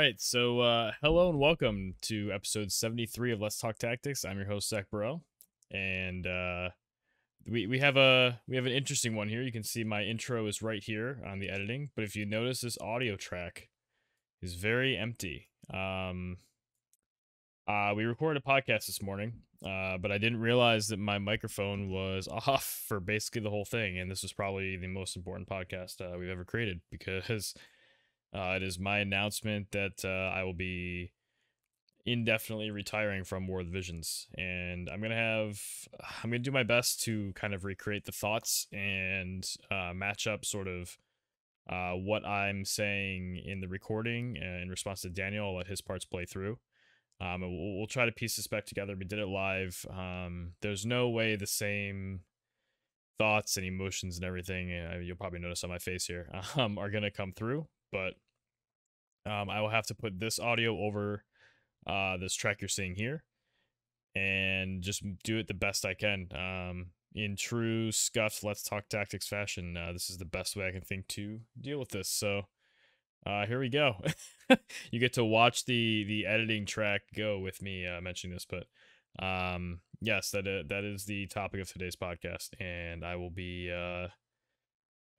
right, so hello and welcome to episode 73 of Let's Talk Tactics. I'm your host Zach Burrell, and we have an interesting one here. You can see my intro is right here on the editing, but if you notice, this audio track is very empty. We recorded a podcast this morning, but I didn't realize that my microphone was off for basically the whole thing, and this was probably the most important podcast we've ever created because it is my announcement that I will be indefinitely retiring from War of the Visions, and I'm gonna do my best to kind of recreate the thoughts and match up sort of what I'm saying in the recording in response to Daniel. I'll let his parts play through. And we'll try to piece this back together. We did it live. There's no way the same thoughts and emotions and everything you'll probably notice on my face here are gonna come through, but I will have to put this audio over this track you're seeing here and just do it the best I can. In true scuffed Let's Talk Tactics fashion, this is the best way I can think to deal with this. So here we go. You get to watch the editing track go with me mentioning this, but yes, that is the topic of today's podcast, and I will be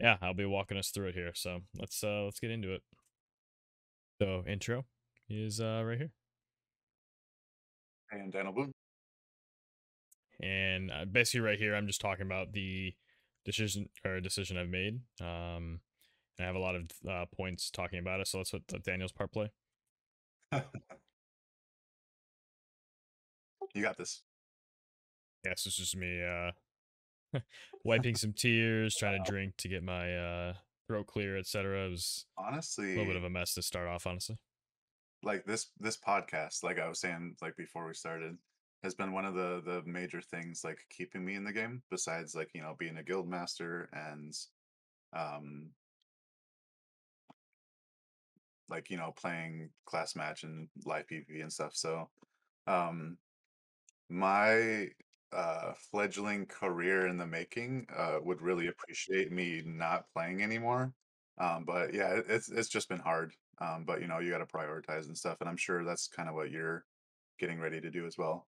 I'll be walking us through it here. So let's get into it. So intro is right here. And Danylboone. And basically right here I'm just talking about the decision I've made. And I have a lot of points talking about it, so let's let Daniel's part play. You got this. Yes, this is me wiping some tears, trying to drink to get my throat clear, etc. It was a little bit of Honestly, a mess to start off, honestly. like this podcast, like I was saying, like before we started, has been one of the major things like keeping me in the game. Besides, like being a guild master and um like playing class match and live PvP and stuff. So um my fledgling career in the making would really appreciate me not playing anymore. But yeah, it's just been hard. But you got to prioritize and stuff, and I'm sure that's kind of what you're getting ready to do as well.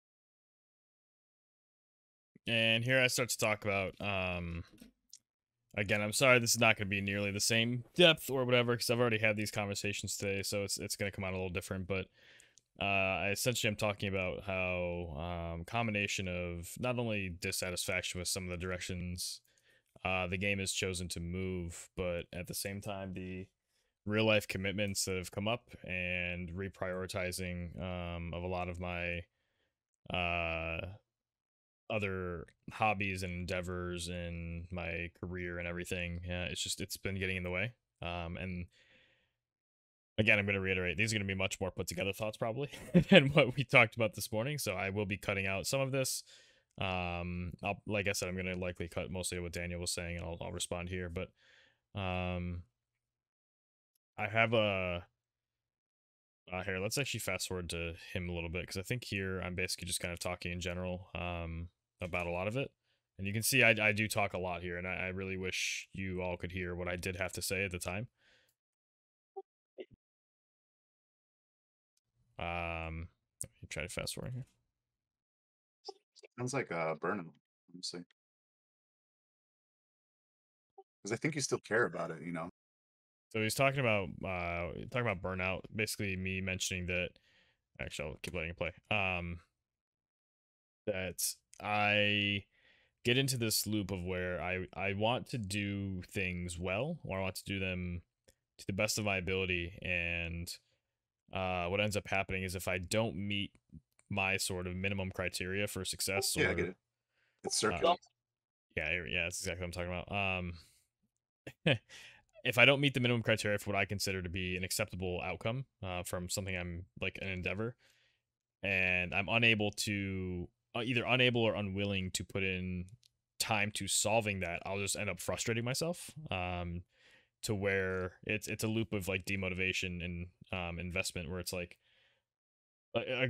And here I start to talk about again, I'm sorry this is not going to be nearly the same depth or whatever because I've already had these conversations today, so it's going to come out a little different, but I essentially am talking about how combination of not only dissatisfaction with some of the directions the game has chosen to move, but at the same time the real life commitments that have come up and reprioritizing of a lot of my uh, other hobbies and endeavors in my career and everything. It's been getting in the way. And again, I'm going to reiterate, these are going to be much more put together thoughts probably than what we talked about this morning. So I will be cutting out some of this. Like I said, I'm going to likely cut mostly what Daniel was saying, and I'll respond here. But um, I have a here. Let's actually fast forward to him a little bit because I think here I'm basically just kind of talking in general about a lot of it. And you can see I do talk a lot here, and I really wish you all could hear what I did have to say at the time. Let me try to fast forward here. Sounds like a burnout, honestly, because I think you still care about it. So he's talking about burnout. Basically, me mentioning that. Actually, I'll keep letting it play. That I get into this loop of where I want to do things well, or I want to do them to the best of my ability, and what ends up happening is if I don't meet my sort of minimum criteria for success, Yeah, I get or it. It's uh, circular. yeah, that's exactly what I'm talking about. If I don't meet the minimum criteria for what I consider to be an acceptable outcome from something I'm like an endeavor, and I'm unable to either unable or unwilling to put in time to solving that, I'll just end up frustrating myself to where it's a loop of like demotivation and investment where it's like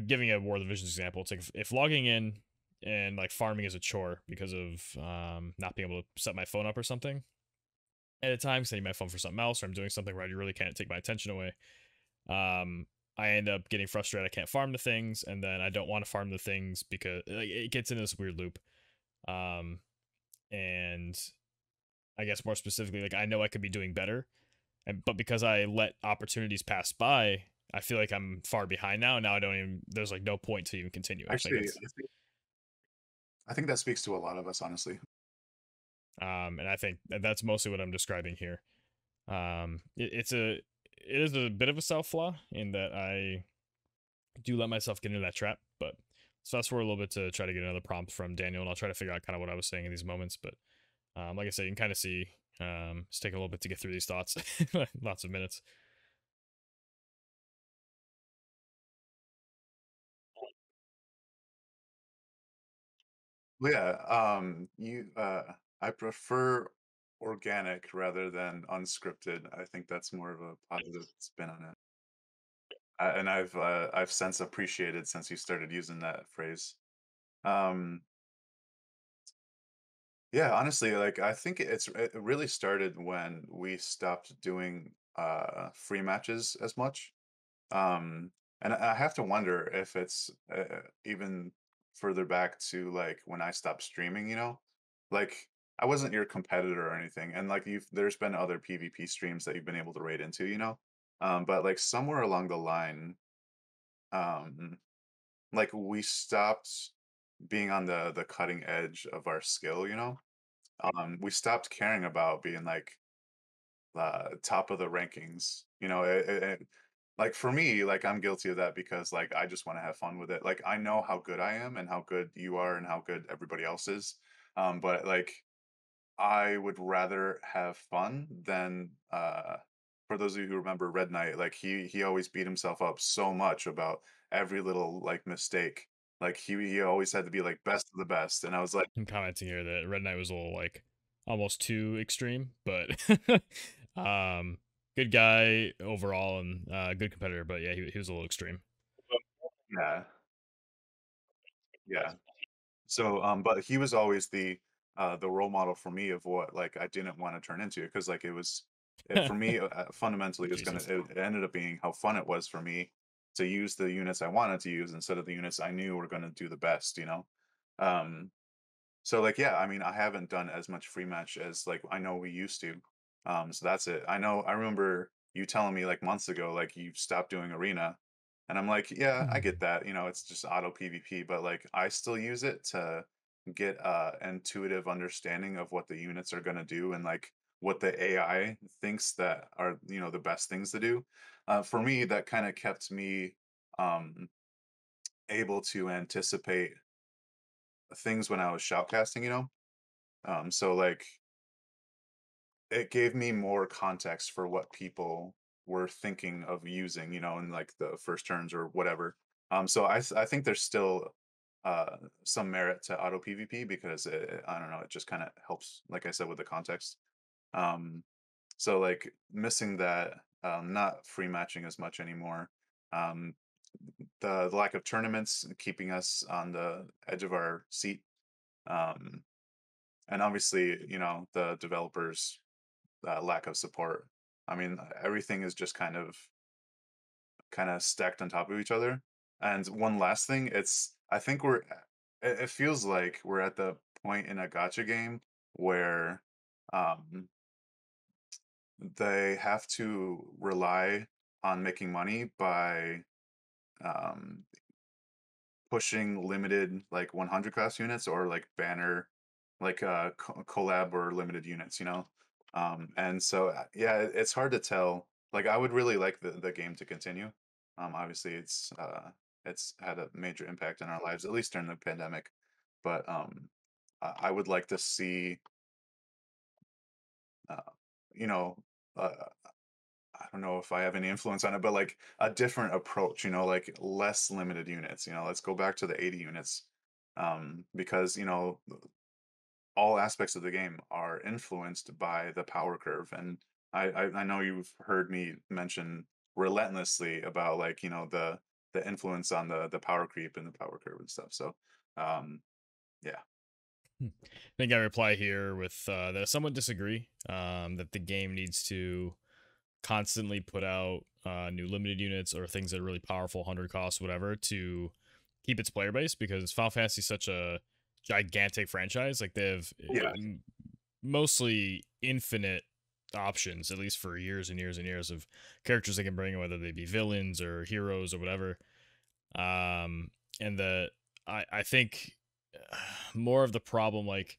giving a War of the Visions example. It's like if logging in and like farming is a chore because of not being able to set my phone up or something at a time, setting my phone for something else, or I'm doing something where I really can't take my attention away. I end up getting frustrated. I can't farm the things, and then I don't want to farm the things because like, it gets into this weird loop. Um, and I guess more specifically, like I know I could be doing better, and but because I let opportunities pass by, I feel like I'm far behind now. Now I don't even. There's like no point to even continuing. Like Actually, it's I think that speaks to a lot of us, honestly. and I think that's mostly what I'm describing here. It's a it is a bit of a self flaw in that I do let myself get into that trap. But so fast forward a little bit to try to get another prompt from Daniel, and I'll try to figure out kind of what I was saying in these moments. But like I said, you can kind of see it's taking a little bit to get through these thoughts, lots of minutes. Well, yeah, I prefer organic rather than unscripted. I think that's more of a positive spin on it. And I've since appreciated since you started using that phrase. Um, yeah, honestly, like I think it really started when we stopped doing free matches as much. Um, and I have to wonder if it's even further back to like when I stopped streaming, you know? Like I wasn't your competitor or anything, and like there's been other PvP streams that you've been able to raid into, you know? But like somewhere along the line, um, like we stopped being on the cutting edge of our skill, you know? We stopped caring about being like top of the rankings. You know, like for me, like I'm guilty of that because like I just want to have fun with it. Like I know how good I am and how good you are and how good everybody else is. But like I would rather have fun than for those of you who remember Red Knight, like he always beat himself up so much about every little like mistake. Like he always had to be like best of the best. And I was like, I'm commenting here that Red Knight was a little like almost too extreme, but um, good guy overall and good competitor. But yeah, he was a little extreme. yeah, yeah. So, but he was always the role model for me of what like I didn't want to turn into because like it was it for me fundamentally it was gonna Jesus. it ended up being how fun it was for me to use the units I wanted to use instead of the units I knew were gonna do the best, you know. Um, so like yeah, I mean I haven't done as much free match as like I know we used to. So that's it. I remember you telling me like months ago like you stopped doing arena and I'm like, yeah, I get that. You know, it's just auto PvP, but like I still use it to get intuitive understanding of what the units are going to do and like what the AI thinks that are, you know, the best things to do. For me, that kind of kept me um able to anticipate things when I was shoutcasting, you know. So like it gave me more context for what people were thinking of using, you know, in like the first turns or whatever. So I think there's still uh some merit to auto PvP because I don't know, it just kind of helps, like I said, with the context. Um, so like missing that, not free matching as much anymore. Um, the lack of tournaments keeping us on the edge of our seat. Um, and obviously, you know, the developers lack of support. I mean, everything is just kind of stacked on top of each other. And one last thing, it's I think it feels like we're at the point in a gotcha game where um they have to rely on making money by um pushing limited like 100 class units or like banner like collab or limited units, you know. And so yeah, it's hard to tell. Like I would really like the game to continue. Obviously it's had a major impact in our lives, at least during the pandemic. But I would like to see uh, you know, uh, I don't know if I have any influence on it, but like a different approach, you know, like less limited units. You know, let's go back to the 80 units. Because, you know, all aspects of the game are influenced by the power curve. And I know you've heard me mention relentlessly about like, you know, the influence on the power creep and the power curve and stuff. So um yeah. I think I reply here with that I somewhat disagree. That the game needs to constantly put out new limited units or things that are really powerful, 100 costs, whatever, to keep its player base, because Final Fantasy is such a gigantic franchise. Like they have Yeah. mostly infinite options, at least for years and years and years of characters they can bring, whether they be villains or heroes or whatever. And I think more of the problem, like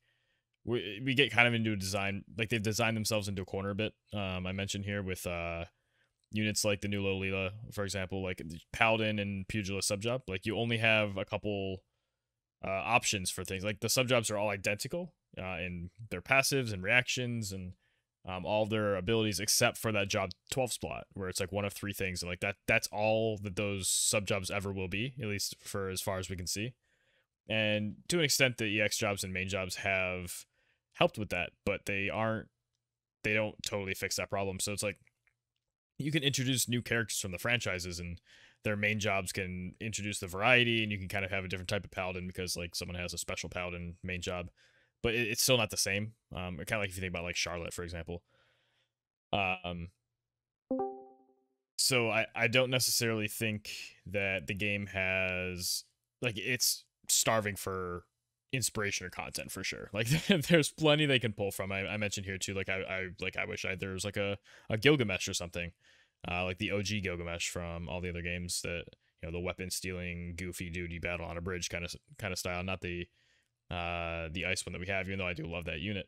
we get kind of into a design, like they've designed themselves into a corner a bit. I mentioned here with units like the new Lolila, for example, like Paladin and Pugilist subjob, like you only have a couple options for things. Like the subjobs are all identical in their passives and reactions and all their abilities, except for that job 12 slot where it's like one of three things, and like that's all that those subjobs ever will be, at least for as far as we can see. And to an extent, the EX jobs and main jobs have helped with that, but they don't totally fix that problem. So it's like you can introduce new characters from the franchises, and their main jobs can introduce the variety, and you can kind of have a different type of paladin because like someone has a special paladin main job, but it's still not the same. Kind of like if you think about like Charlotte, for example. Um, so I don't necessarily think that the game has, like, it's starving for inspiration or content for sure. Like there's plenty they can pull from. I mentioned here too, like I wish there was like a Gilgamesh or something, like the OG Gilgamesh from all the other games, that the weapon stealing goofy dude you battle on a bridge kind of style, not the ice one that we have, even though I do love that unit.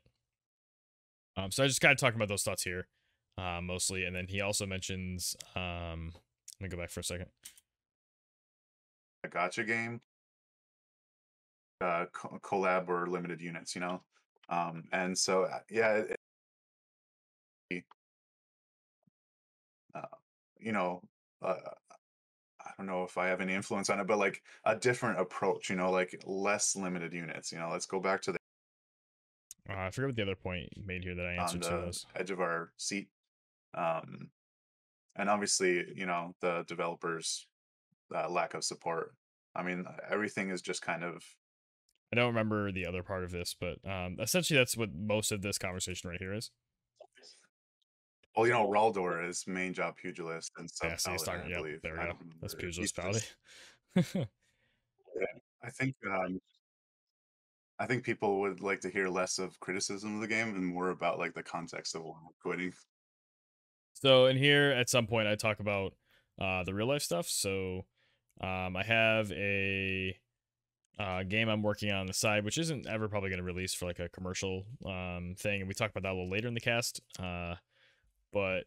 So I just kind of talking about those thoughts here, mostly. And then he also mentions, let me go back for a second. A gotcha game, collab or limited units, and so yeah, uh, you know, uh, I don't know if I have any influence on it, but like a different approach, like less limited units. Let's go back to the I forget what the other point you made here that I on answered to the was. edge of our seat. Um, and obviously, the developers' lack of support. I mean, everything is just kind of. I don't remember the other part of this, but essentially that's what most of this conversation right here is. Well, Raldor is main job pugilist and sub Yeah, see, he's paladin, talking. I Yep, believe. there we I go. don't That's remember. He's Pugilist Pally. just. Yeah, I think people would like to hear less of criticism of the game and more about like the context of why I'm quitting. So in here, at some point, I talk about the real life stuff. So I have a game I'm working on the side, which isn't ever probably going to release for like a commercial thing, and we talk about that a little later in the cast. But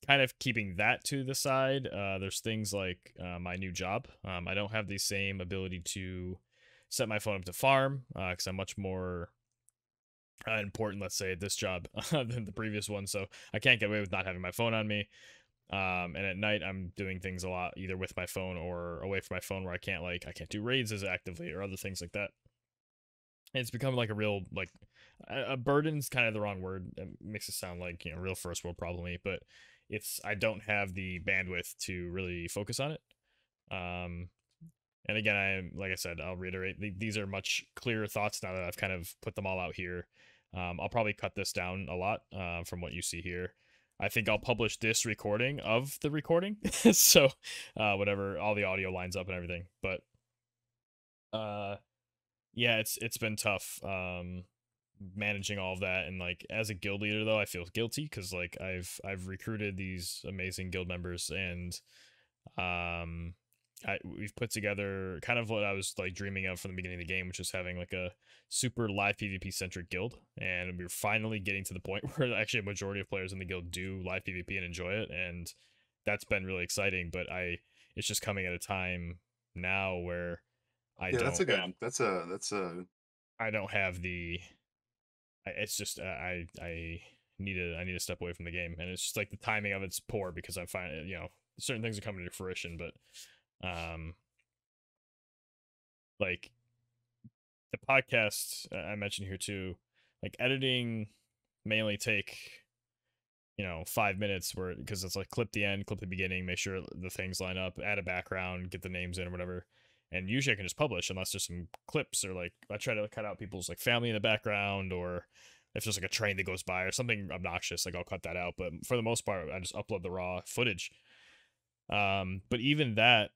kind of keeping that to the side, there's things like my new job. I don't have the same ability to set my phone up to farm because I'm much more important, let's say, at this job than the previous one. So I can't get away with not having my phone on me. And at night I'm doing things a lot either with my phone or away from my phone, where I can't do raids as actively or other things like that. And it's become like a real, like, a burden's kind of the wrong word. It makes it sound like real first world problem, but I don't have the bandwidth to really focus on it. Um, and again, like I said, I'll reiterate, these are much clearer thoughts now that I've kind of put them all out here. I'll probably cut this down a lot from what you see here. I think I'll publish this recording of the recording, so whatever, all the audio lines up and everything. But yeah, it's been tough managing all of that. And like as a guild leader, though, I feel guilty because like I've recruited these amazing guild members, and we've put together kind of what I was like dreaming of from the beginning of the game, which is having like a super live PvP centric guild. And we're finally getting to the point where actually a majority of players in the guild do live PvP and enjoy it, and that's been really exciting. But it's just coming at a time now where I Yeah, that's a don't good. That's a. I don't have the. It's just I need to step away from the game, and it's just like the timing of it's poor because I'm finding certain things are coming to fruition, but um like the podcast I mentioned here too, like editing may only take 5 minutes, where because it's like clip the end, clip the beginning, make sure the things line up, add a background, get the names in or whatever. And usually I can just publish unless there's some clips, or like I try to cut out people's like family in the background, or if there's like a train that goes by or something obnoxious, like I'll cut that out. But for the most part, I just upload the raw footage. But even that,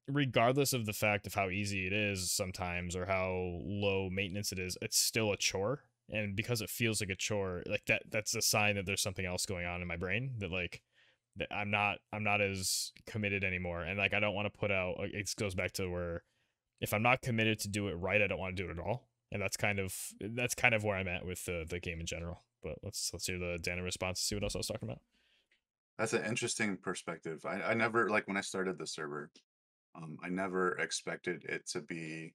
regardless of the fact of how easy it is sometimes or how low maintenance it is, it's still a chore. And because it feels like a chore, like that's a sign that there's something else going on in my brain that like that I'm not as committed anymore. And like I don't want to put out like, it goes back to where if I'm not committed to do it right, I don't want to do it at all. And that's kind of where I'm at with the game in general. But let's hear the Dana response to see what else I was talking about. That's an interesting perspective. I never like when I started the server, I never expected it to be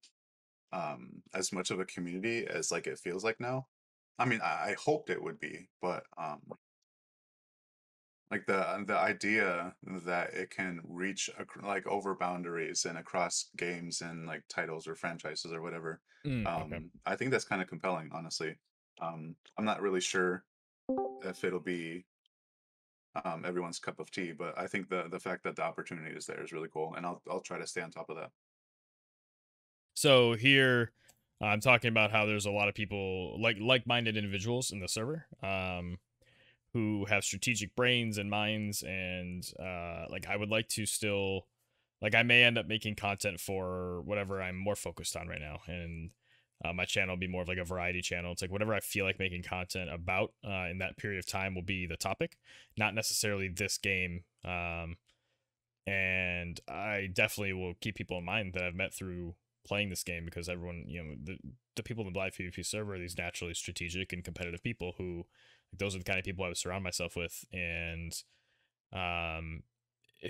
as much of a community as like it feels like now. I mean, I hoped it would be, but like the idea that it can reach like over boundaries and across games and like titles or franchises or whatever, Okay. I think that's kind of compelling, honestly. I'm not really sure if it'll be everyone's cup of tea, but I think the fact that the opportunity is there is really cool, and I'll try to stay on top of that. So here, I'm talking about how there's a lot of people like-minded individuals in the server, who have strategic brains and minds, and like I would like to still, like I may end up making content for whatever I'm more focused on right now, and my channel will be more of like a variety channel. It's like whatever I feel like making content about in that period of time will be the topic, not necessarily this game. And I definitely will keep people in mind that I've met through playing this game because everyone, the people in the live PvP server are these naturally strategic and competitive people who, like, those are the kind of people I would surround myself with, and um,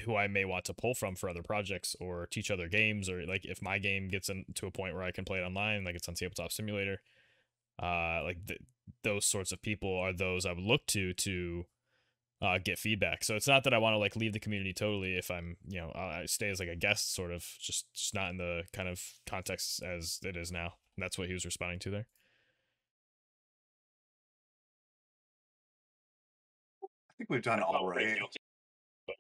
who I may want to pull from for other projects or teach other games, or like if my game gets to a point where I can play it online, like it's on Tabletop Simulator, those sorts of people are those I would look to get feedback. So it's not that I want to like leave the community totally. If I'm, I stay as like a guest, sort of, just not in the kind of context as it is now. And that's what he was responding to there. I think we've done all right.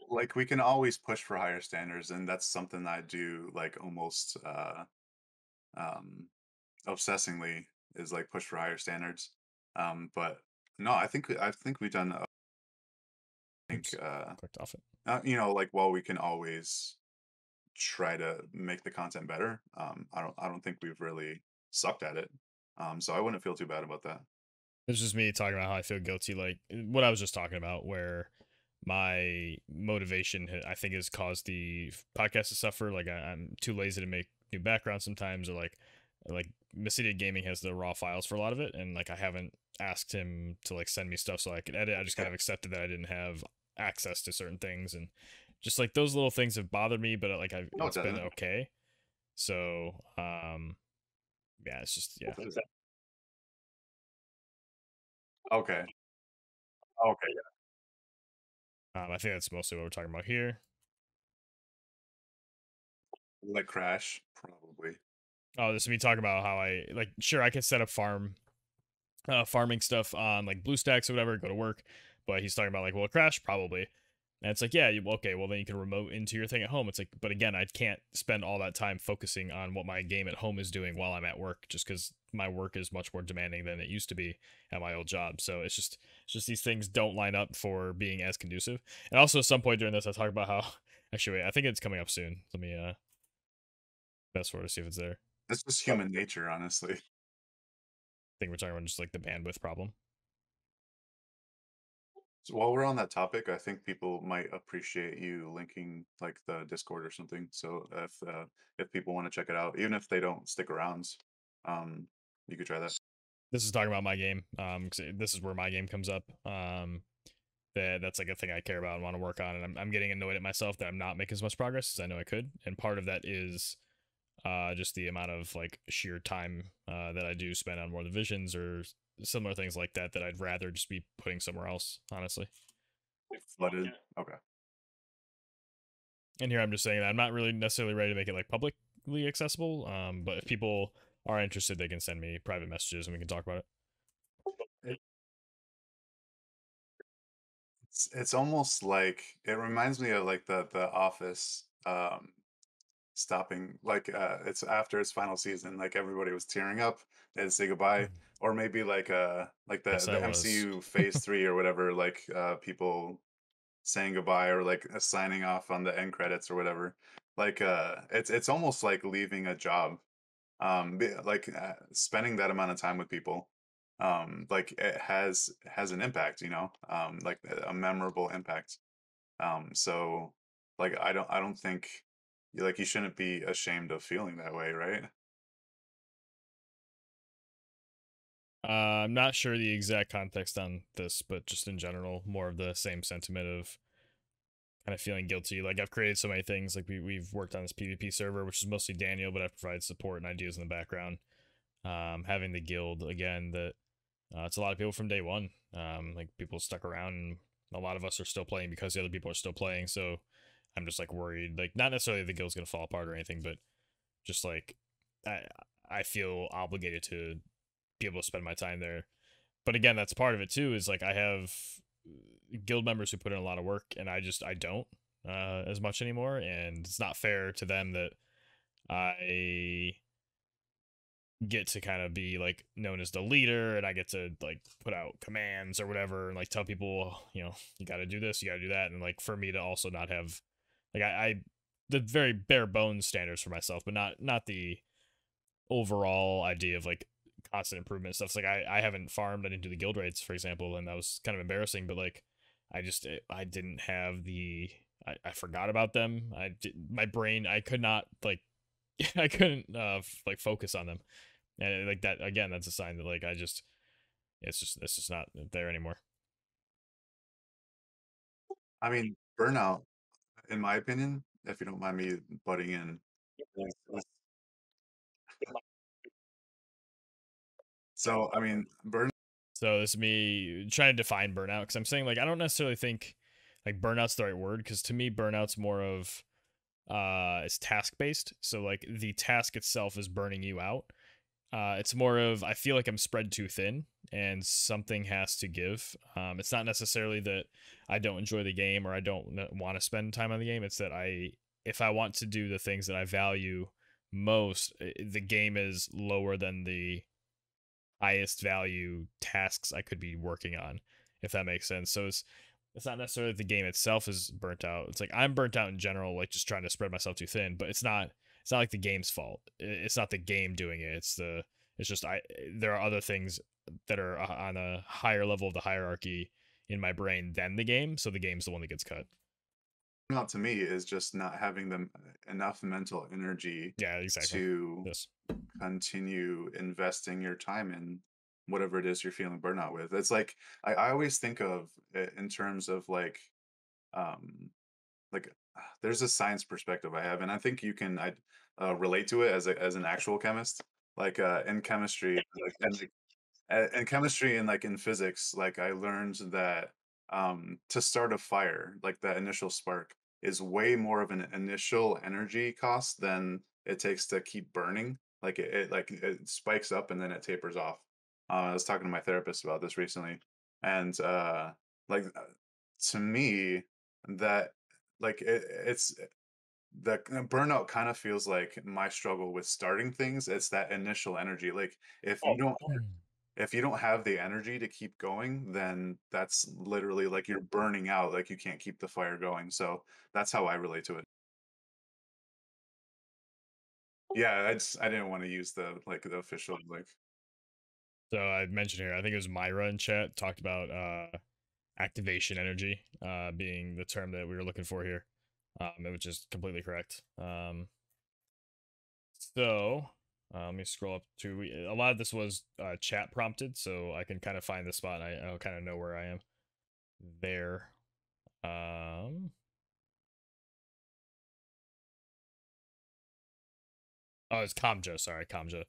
Like we can always push for higher standards, and that's something that I do like almost um obsessingly is like push for higher standards. But no, I think we've done. I think Oops, clicked off it. like while we can always try to make the content better, I don't think we've really sucked at it. So I wouldn't feel too bad about that. It's just me talking about how I feel guilty, like what I was just talking about, where my motivation, I think, has caused the podcast to suffer. Like I'm too lazy to make new backgrounds sometimes, or like Masidia Gaming has the raw files for a lot of it, and like I haven't asked him to like send me stuff so I could edit. I just kind of accepted that I didn't have access to certain things, and just like those little things have bothered me, but like No, it it's been doesn't. okay. So yeah, it's just yeah. Okay. Okay. I think that's mostly what we're talking about here. Like crash, probably. Oh, this is me talking about how I like. Sure, I can set up farming stuff on like BlueStacks or whatever. Go to work, but he's talking about like, will it crash? Probably. And it's like, yeah, okay, well then you can remote into your thing at home. It's like, but again, I can't spend all that time focusing on what my game at home is doing while I'm at work, just because my work is much more demanding than it used to be at my old job. So it's just these things don't line up for being as conducive. And also, at some point during this, I talk about how actually, wait, I think it's coming up soon. Let me fast forward to see if it's there. That's just human nature, honestly. I think we're talking about just like the bandwidth problem. So while we're on that topic, I think people might appreciate you linking like the Discord or something. So if people want to check it out, even if they don't stick around, um, you could try that. This is talking about my game. 'Cause this is where my game comes up. That's like a thing I care about and want to work on, and I'm getting annoyed at myself that I'm not making as much progress as I know I could. And part of that is just the amount of like sheer time that I do spend on more of the visions or similar things like that I'd rather just be putting somewhere else, honestly. Flooded. Okay. And here I'm just saying that I'm not really necessarily ready to make it like publicly accessible. But if people are interested, they can send me private messages and we can talk about it. It, it's almost like it reminds me of like the Office. stopping, like, it's after its final season, like, everybody was tearing up, they had to say goodbye, or maybe like Yes, I the was. MCU Phase 3 or whatever, like, people saying goodbye or, like, signing off on the end credits or whatever. Like, it's almost like leaving a job, like, spending that amount of time with people, like, it has an impact, like, a memorable impact. So, like, I don't think like, you shouldn't be ashamed of feeling that way, right? I'm not sure the exact context on this, but just in general, more of the same sentiment of kind of feeling guilty. Like I've created so many things. Like we've worked on this PvP server, which is mostly Daniel, but I provide support and ideas in the background. Having the guild again, that it's a lot of people from day one. Like people stuck around, and a lot of us are still playing because the other people are still playing. So I'm just like worried, like not necessarily the guild's gonna fall apart or anything, but just like I I feel obligated to be able to spend my time there. But again, that's part of it too. Is like I have guild members who put in a lot of work, and I don't as much anymore, and it's not fair to them that I get to kind of be like known as the leader, and I get to like put out commands or whatever, and like tell people, you got to do this, you got to do that, and like for me to also not have like I the very bare bones standards for myself, but not the overall idea of like constant improvement stuff. It's like I haven't farmed. I didn't do the guild rates, for example, and that was kind of embarrassing. But like I didn't have the I forgot about them. My brain I could not like I couldn't like focus on them, and like that again. That's a sign that like I just it's just not there anymore. I mean, burnout, in my opinion, if you don't mind me butting in, is so, I mean, So this is me trying to define burnout because I'm saying like I don't necessarily think like burnout's the right word because to me burnout's more of it's task based, so like the task itself is burning you out. It's more of I feel like I'm spread too thin and something has to give. It's not necessarily that I don't enjoy the game or I don't want to spend time on the game. It's that if I want to do the things that I value most, the game is lower than the highest value tasks I could be working on, if that makes sense. So it's not necessarily the game itself is burnt out. It's like I'm burnt out in general, like just trying to spread myself too thin. But it's not like the game's fault. It's not the game doing it. It's just I there are other things that are on a higher level of the hierarchy in my brain than the game. So the game's the one that gets cut. burnout to me is just not having them enough mental energy Yeah, exactly. to This. continue investing your time in whatever it is you're feeling burnout with. It's like I always think of it in terms of um like there's a science perspective I have, and I think you can I relate to it as as an actual chemist. Like in chemistry, in chemistry and like in physics, like I learned that to start a fire, like that initial spark, is way more of an initial energy cost than it takes to keep burning. Like it spikes up and then it tapers off. I was talking to my therapist about this recently, and like to me, that like it's the burnout kind of feels like my struggle with starting things. It's that initial energy. Like if you don't have the energy to keep going, then that's literally like you're burning out, like you can't keep the fire going. So that's how I relate to it. Yeah, I didn't want to use the like the official like So I mentioned here, I think it was Myra in chat talked about activation energy being the term that we were looking for here, which is completely correct. So let me scroll up to a lot of this was chat prompted, so I can kind of find the spot. And I'll kind of know where I am there. Um, oh, it's Kamja. Sorry, Kamja.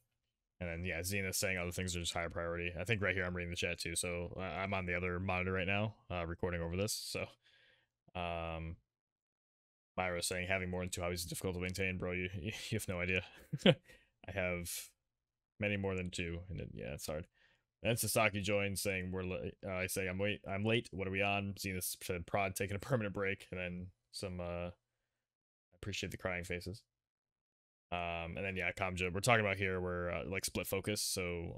And then yeah, Xena saying other things are just higher priority. I think right here I'm reading the chat too, so I'm on the other monitor right now, recording over this. So um, Myra saying having more than two hobbies is difficult to maintain, bro. You have no idea. I have many more than two, and yeah, it's hard. And Sasaki joins saying we're late. I say I'm wait. I'm late. What are we on? Zenith said prod taking a permanent break, and then some. I appreciate the crying faces. And then yeah, Kamja, we're talking about here where like split focus. So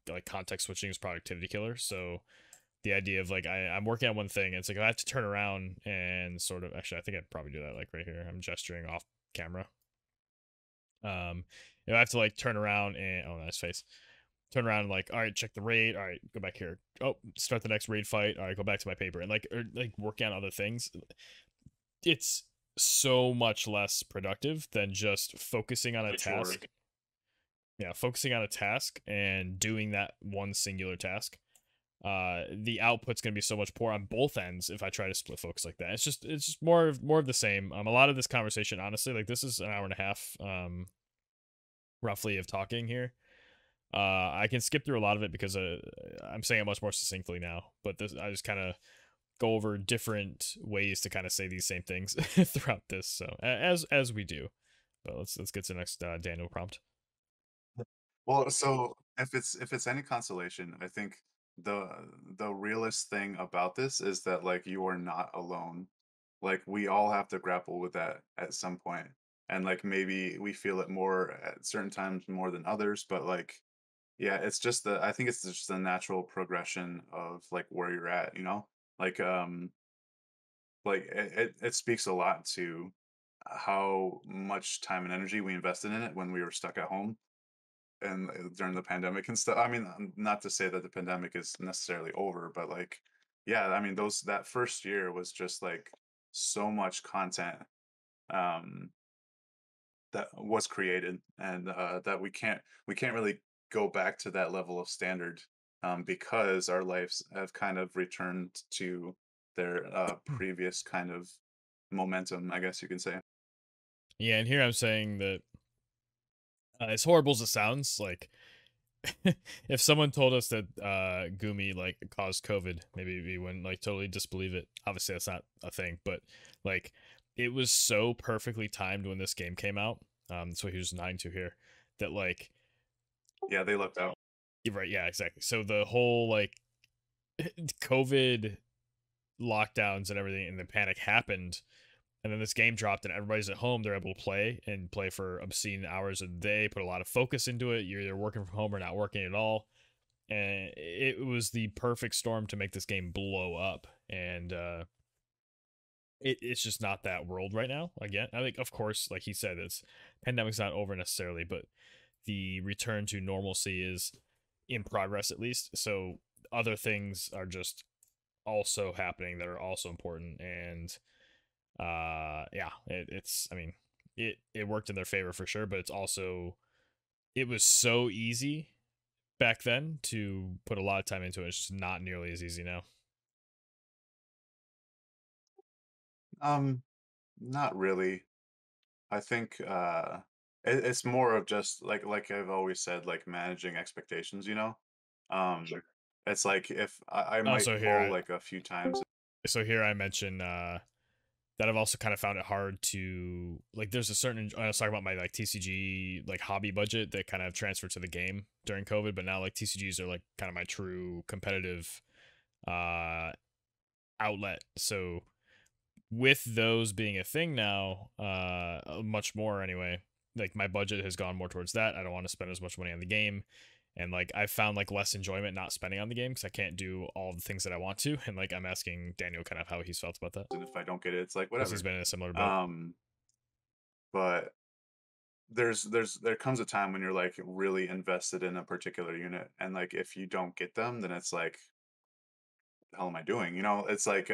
like context switching is productivity killer. So the idea of like I'm working on one thing, and it's like I have to turn around and sort of actually I think I'd probably do that like right here. I'm gesturing off camera. Um, if I have to like turn around and oh nice face. Turn around and like, all right, check the raid. All right, go back here. Oh, start the next raid fight. All right, go back to my paper and like or, like working on other things. It's so much less productive than just focusing on a For sure. task. Yeah, focusing on a task and doing that one singular task. The output's going to be so much poor on both ends if I try to split focus like that. It's just more of the same. A lot of this conversation, honestly, like this is an hour and a half, roughly of talking here. I can skip through a lot of it because I'm saying it much more succinctly now. But this, I just kind of go over different ways to kind of say these same things throughout this. So as we do. But let's get to the next Daniel prompt. Well, so if it's any consolation, I think the the realest thing about this is that like you are not alone. Like we all have to grapple with that at some point. And like maybe we feel it more at certain times more than others, but like yeah, it's just the I think it's just the natural progression of like where you're at, you know? Like it speaks a lot to how much time and energy we invested in it when we were stuck at home and during the pandemic and stuff. I mean, not to say that the pandemic is necessarily over, but like, yeah, I mean, those that first year was just like so much content um, that was created, and that we can't really go back to that level of standard because our lives have kind of returned to their previous kind of momentum, I guess you can say. Yeah, and here I'm saying that as horrible as it sounds, like if someone told us that Gumi like caused COVID, maybe we wouldn't like totally disbelieve it. Obviously, that's not a thing, but like it was so perfectly timed when this game came out. That's what he was 9 to here. That like Yeah, they lucked out. you're right, yeah, exactly. So the whole like COVID lockdowns and everything and the panic happened, and then this game dropped and everybody's at home. They're able to play and play for obscene hours a day, put a lot of focus into it. You're either working from home or not working at all, and it was the perfect storm to make this game blow up. And it's just not that world right now. Again, I think, of course, like he said, it's pandemic's not over necessarily, but the return to normalcy is in progress at least. So other things are just also happening that are also important. And yeah, it's I mean, it worked in their favor for sure, but it's also it was so easy back then to put a lot of time into it. It's just not nearly as easy now. Um, Not really. I think it's more of just like I've always said, like managing expectations, you know? Sure. It's like if I Oh, might pull like a few times. so here I mentioned that I've also kind of found it hard to like. There's a certain I was talking about my like TCG like hobby budget that kind of transferred to the game during COVID, but now like TCGs are like kind of my true competitive uh outlet. So with those being a thing now, much more anyway, like my budget has gone more towards that. I don't want to spend as much money on the game. And like I've found like less enjoyment not spending on the game because I can't do all the things that I want to. And like I'm asking Daniel kind of how he's felt about that And if I don't get it, it's like because he's whatever. been in a similar boat. Um, but there comes a time when you're like really invested in a particular unit, and like if you don't get them, then it's like, the hell am I doing? You know, it's like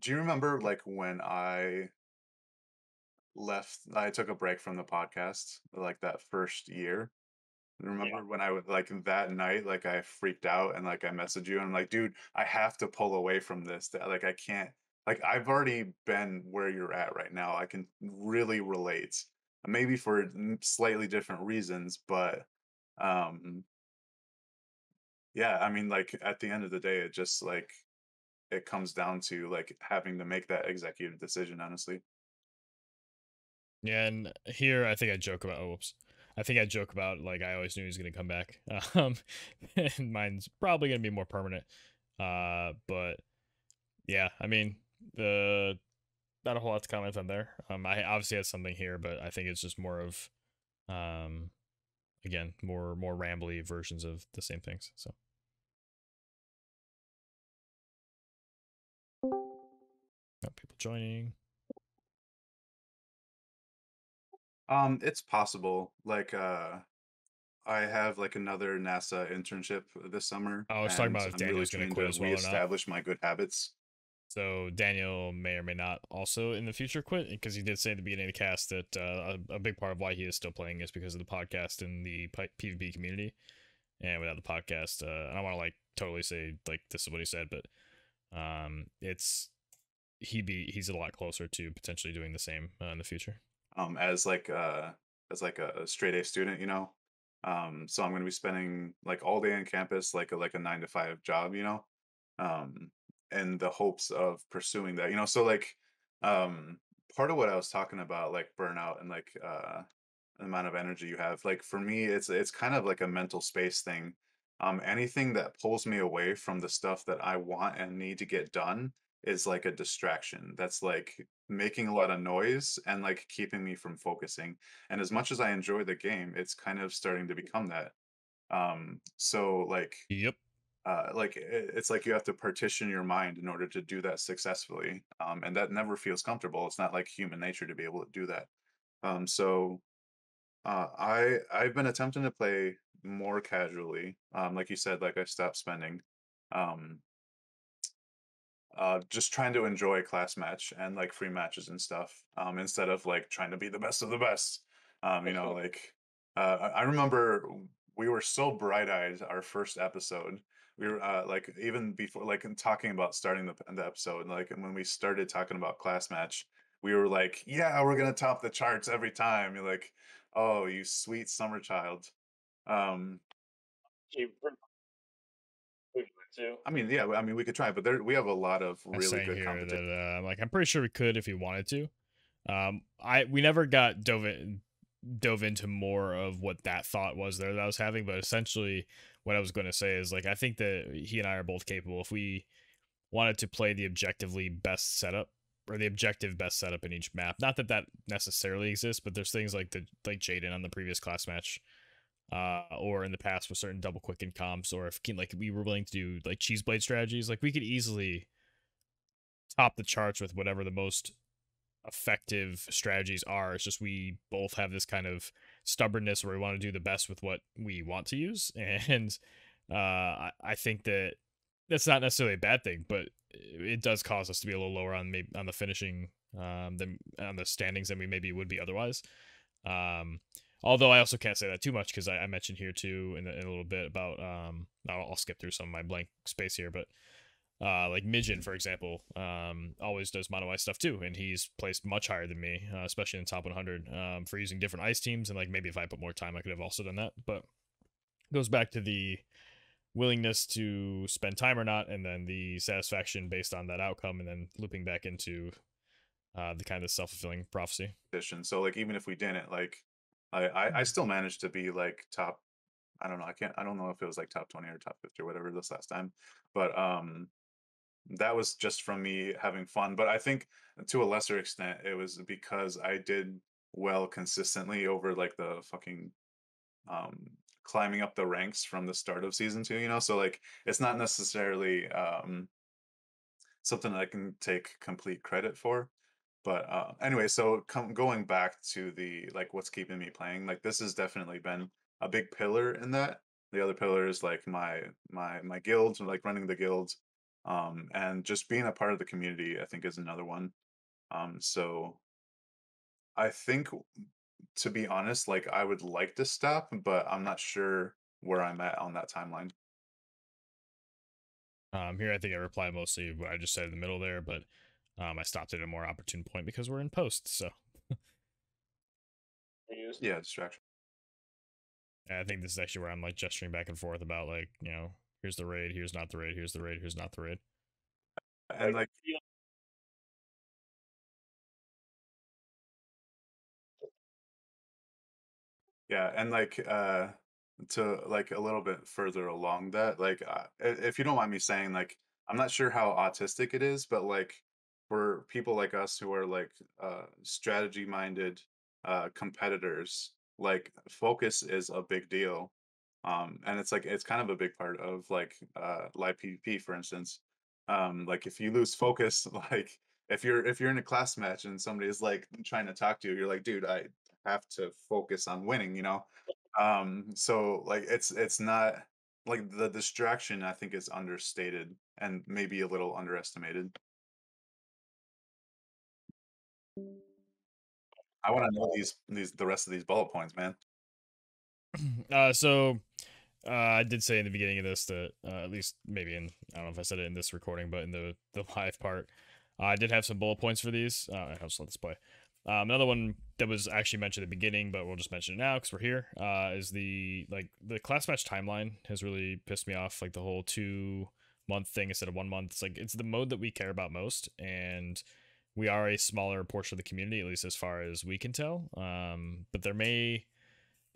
do you remember like when I took a break from the podcast like that first year? Yeah. Remember when I would like that night, like I freaked out and like I messaged you and I'm like, dude, I have to pull away from this. Like I can't. Like I've already been where you're at right now. I can really relate. Maybe for slightly different reasons, but um yeah, I mean like at the end of the day it just like it comes down to like having to make that executive decision, honestly. Yeah, and here I think I joke about. Oh, whoops. I think I joke about like I always knew he was gonna come back. Um, and mine's probably gonna be more permanent. But yeah, I mean the not a whole lot to comment on there. I obviously had something here, but I think it's just more of, um, again, more rambly versions of the same things. So, people joining. It's possible. Like, I have like another NASA internship this summer, I was talking and about if I'm really Daniel's going to trying quit to as well or not. reestablish my good habits. So Daniel may or may not also in the future quit, because he did say at the beginning of the cast that a big part of why he is still playing is because of the podcast and the PvP community. And without the podcast, I don't want to like totally say like this is what he said, but it's he's a lot closer to potentially doing the same in the future. As like a straight A student, you know. So I'm going to be spending like all day on campus, like a 9 to 5 job, you know, um, in the hopes of pursuing that, you know. So like, um, part of what I was talking about, like burnout and like the amount of energy you have, like for me, it's kind of like a mental space thing. Anything that pulls me away from the stuff that I want and need to get done is like a distraction. That's like making a lot of noise and like keeping me from focusing. And as much as I enjoy the game, it's kind of starting to become that. So Yep. it's like you have to partition your mind in order to do that successfully. And that never feels comfortable. It's not like human nature to be able to do that. So I've been attempting to play more casually. Like you said, like I stopped spending. Um, just trying to enjoy class match and like free matches and stuff, instead of like trying to be the best of the best. You know, like I remember we were so bright eyed our first episode. We were like even before like in talking about starting the episode, like and when we started talking about class match, we were like, yeah, we're gonna top the charts every time. You're like, oh, you sweet summer child. Um, I mean, yeah, I mean, we could try, but there we have a lot of I'm really saying good here competition. that like I'm pretty sure we could if we wanted to. I we never got dove into more of what that thought was there that I was having, but essentially what I was going to say is like I think that he and I are both capable if we wanted to play the objectively best setup or the objective best setup in each map. Not that that necessarily exists, but there's things like the like Jaden on the previous class match, or in the past with certain double quick and comps, or if like we were willing to do like cheese blade strategies, like we could easily top the charts with whatever the most effective strategies are. It's just we both have this kind of stubbornness where we want to do the best with what we want to use, and I think that that's not necessarily a bad thing, but it does cause us to be a little lower on maybe on the finishing than on the standings than we maybe would be otherwise. Um, Although I also can't say that too much because I mentioned here too in a little bit about I'll skip through some of my blank space here, but like Midgen, for example, always does mono ice stuff too, and he's placed much higher than me, especially in the top 100, for using different ice teams. And like maybe if I put more time, I could have also done that. But it goes back to the willingness to spend time or not, and then the satisfaction based on that outcome, and then looping back into the kind of self fulfilling prophecy. So like even if we didn't, like I still managed to be like top. I don't know. I don't know if it was like top 20 or top 50 or whatever this last time, but that was just from me having fun. But I think to a lesser extent, it was because I did well consistently over like the fucking um climbing up the ranks from the start of season 2, you know. So like it's not necessarily something that I can take complete credit for. But anyway, so going back to the like what's keeping me playing, like this has definitely been a big pillar in that. The other pillar is like my guilds, like running the guilds, and just being a part of the community. I think is another one. So I think, to be honest, like I would like to stop, but I'm not sure where I'm at on that timeline. Here, I think I reply mostly what I just said in the middle there, but I stopped at a more opportune point because we're in post. So Yeah, distraction. I think this is actually where I'm like gesturing back and forth about like here's the raid, here's not the raid, here's the raid, here's not the raid. And like yeah, and like to like a little bit further along that, like if you don't mind me saying, like I'm not sure how autistic it is, but like for people like us who are like strategy minded competitors, like focus is a big deal. And it's like it's kind of a big part of like live PvP, for instance. Like if you lose focus, like if you're in a class match and somebody is like trying to talk to you, you're like, dude, I have to focus on winning, you know? So like it's not like the distraction I think is understated and maybe a little underestimated. I want to know these the rest of these bullet points, man. So I did say in the beginning of this that at least maybe in I don't know if I said it in this recording, but in the live part, I did have some bullet points for these. I'll just let this play. Another one that was actually mentioned at the beginning, but we'll just mention it now because we're here. Is the class match timeline has really pissed me off. Like the whole 2 month thing instead of 1 month. It's like it's the mode that we care about most, and we are a smaller portion of the community, at least as far as we can tell. But there may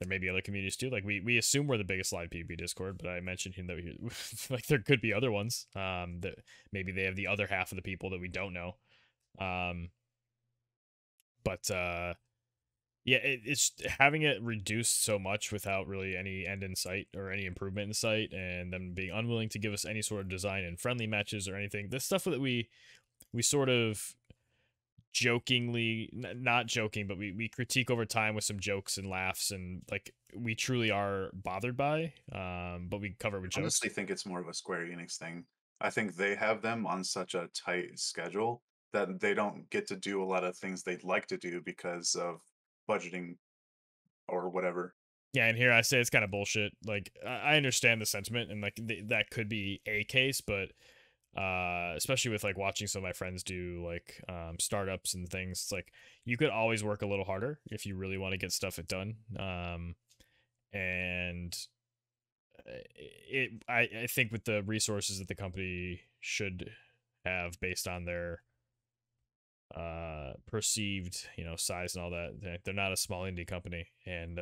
be other communities too. Like we assume we're the biggest live PvP Discord, but I mentioned him that like there could be other ones. That maybe they have the other half of the people that we don't know. Um, but yeah, it's having it reduced so much without really any end in sight or any improvement in sight, and them being unwilling to give us any sort of design in friendly matches or anything. This stuff that we sort of jokingly not joking, but we critique over time with some jokes and laughs, and like we truly are bothered by, but we cover it with jokes. Honestly think it's more of a Square Enix thing. I think they have them on such a tight schedule that they don't get to do a lot of things they'd like to do because of budgeting or whatever. Yeah, and here I say it's kind of bullshit. Like I understand the sentiment, and like that could be a case, but especially with like watching some of my friends do like startups and things, it's like you could always work a little harder if you really want to get stuff done. And I think with the resources that the company should have based on their perceived size and all that, they're not a small indie company, and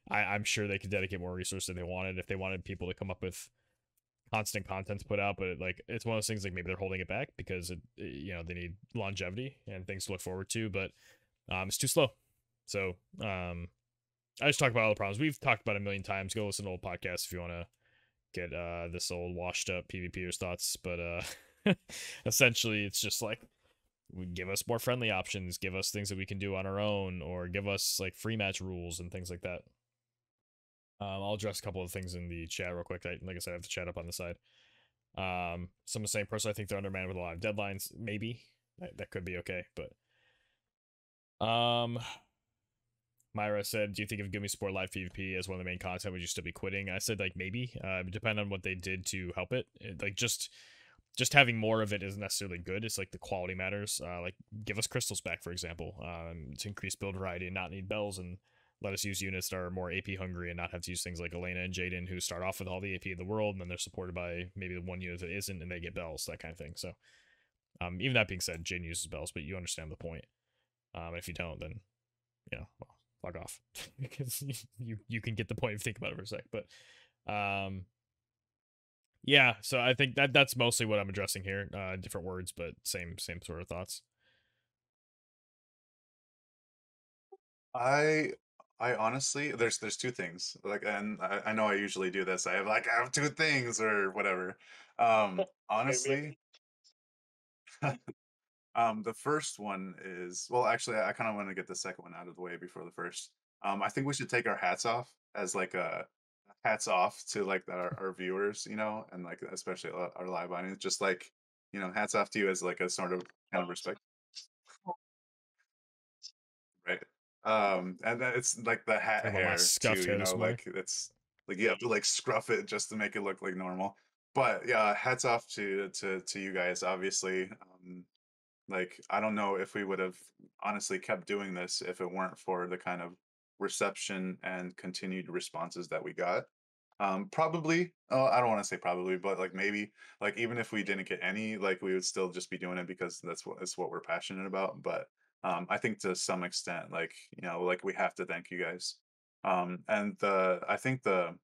I'm sure they could dedicate more resources if they wanted, people to come up with constant content to put out. But like it's one of those things, like maybe they're holding it back because they need longevity and things to look forward to, but it's too slow. So I just talk about all the problems we've talked about a million times. Go listen to old podcasts if you want to get this old washed up PvPers thoughts. But essentially it's just like, give us more friendly options, give us things that we can do on our own, or give us like free match rules and things like that. I'll address a couple of things in the chat real quick. Like I said, I have the chat up on the side. Some saying personally, I think they're undermanned with a lot of deadlines. Maybe that could be okay, but Myra said, "Do you think if Give Me Support Live PvP as one of the main content, would you still be quitting?" I said like maybe. Depend on what they did to help it. Like just having more of it isn't necessarily good. It's like the quality matters. Like give us crystals back, for example, to increase build variety and not need bells, and let us use units that are more AP hungry and not have to use things like Elena and Jaden, who start off with all the AP in the world, and then they're supported by maybe the one unit that isn't, and they get bells, that kind of thing. So, even that being said, Jaden uses bells, but you understand the point. If you don't, then well, fuck off, because you can get the point if you think about it for a sec. But yeah, so I think that's mostly what I'm addressing here. Different words, but same sort of thoughts. I I honestly there's two things. Like and I know I usually do this. I have two things or whatever. Honestly, the first one is well, actually, I kind of want to get the second one out of the way before the first. I think we should take our hats off as like a hats off to like our viewers, and like especially our live audience. Just like hats off to you as like a sort of kind of respect, right? And then it's like the hat Talking about my hair scuffed too. hair this morning. Like it's like you have to like scruff it just to make it look like normal. But yeah, hats off to you guys. Obviously, like, I don't know if we would have honestly kept doing this if it weren't for the kind of reception and continued responses that we got. Probably, I don't want to say probably, but like maybe, like even if we didn't get any, like we would still just be doing it because it's what we're passionate about. But I think to some extent, like like we have to thank you guys. And I think the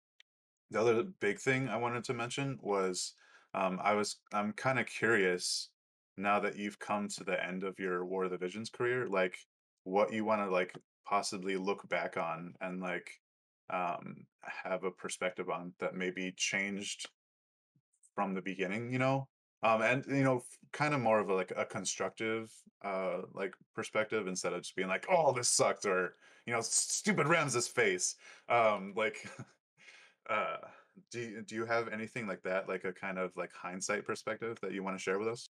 other big thing I wanted to mention was I'm kind of curious now that you've come to the end of your War of the Visions career, like what you want to like possibly look back on and like have a perspective on that maybe changed from the beginning, you know? And you know, kind of more of a, like a constructive like perspective instead of just being like, "Oh, this sucked," or you know, "Stupid Ramses face." Like uh do you have anything like that, like a kind of like hindsight perspective that you want to share with us?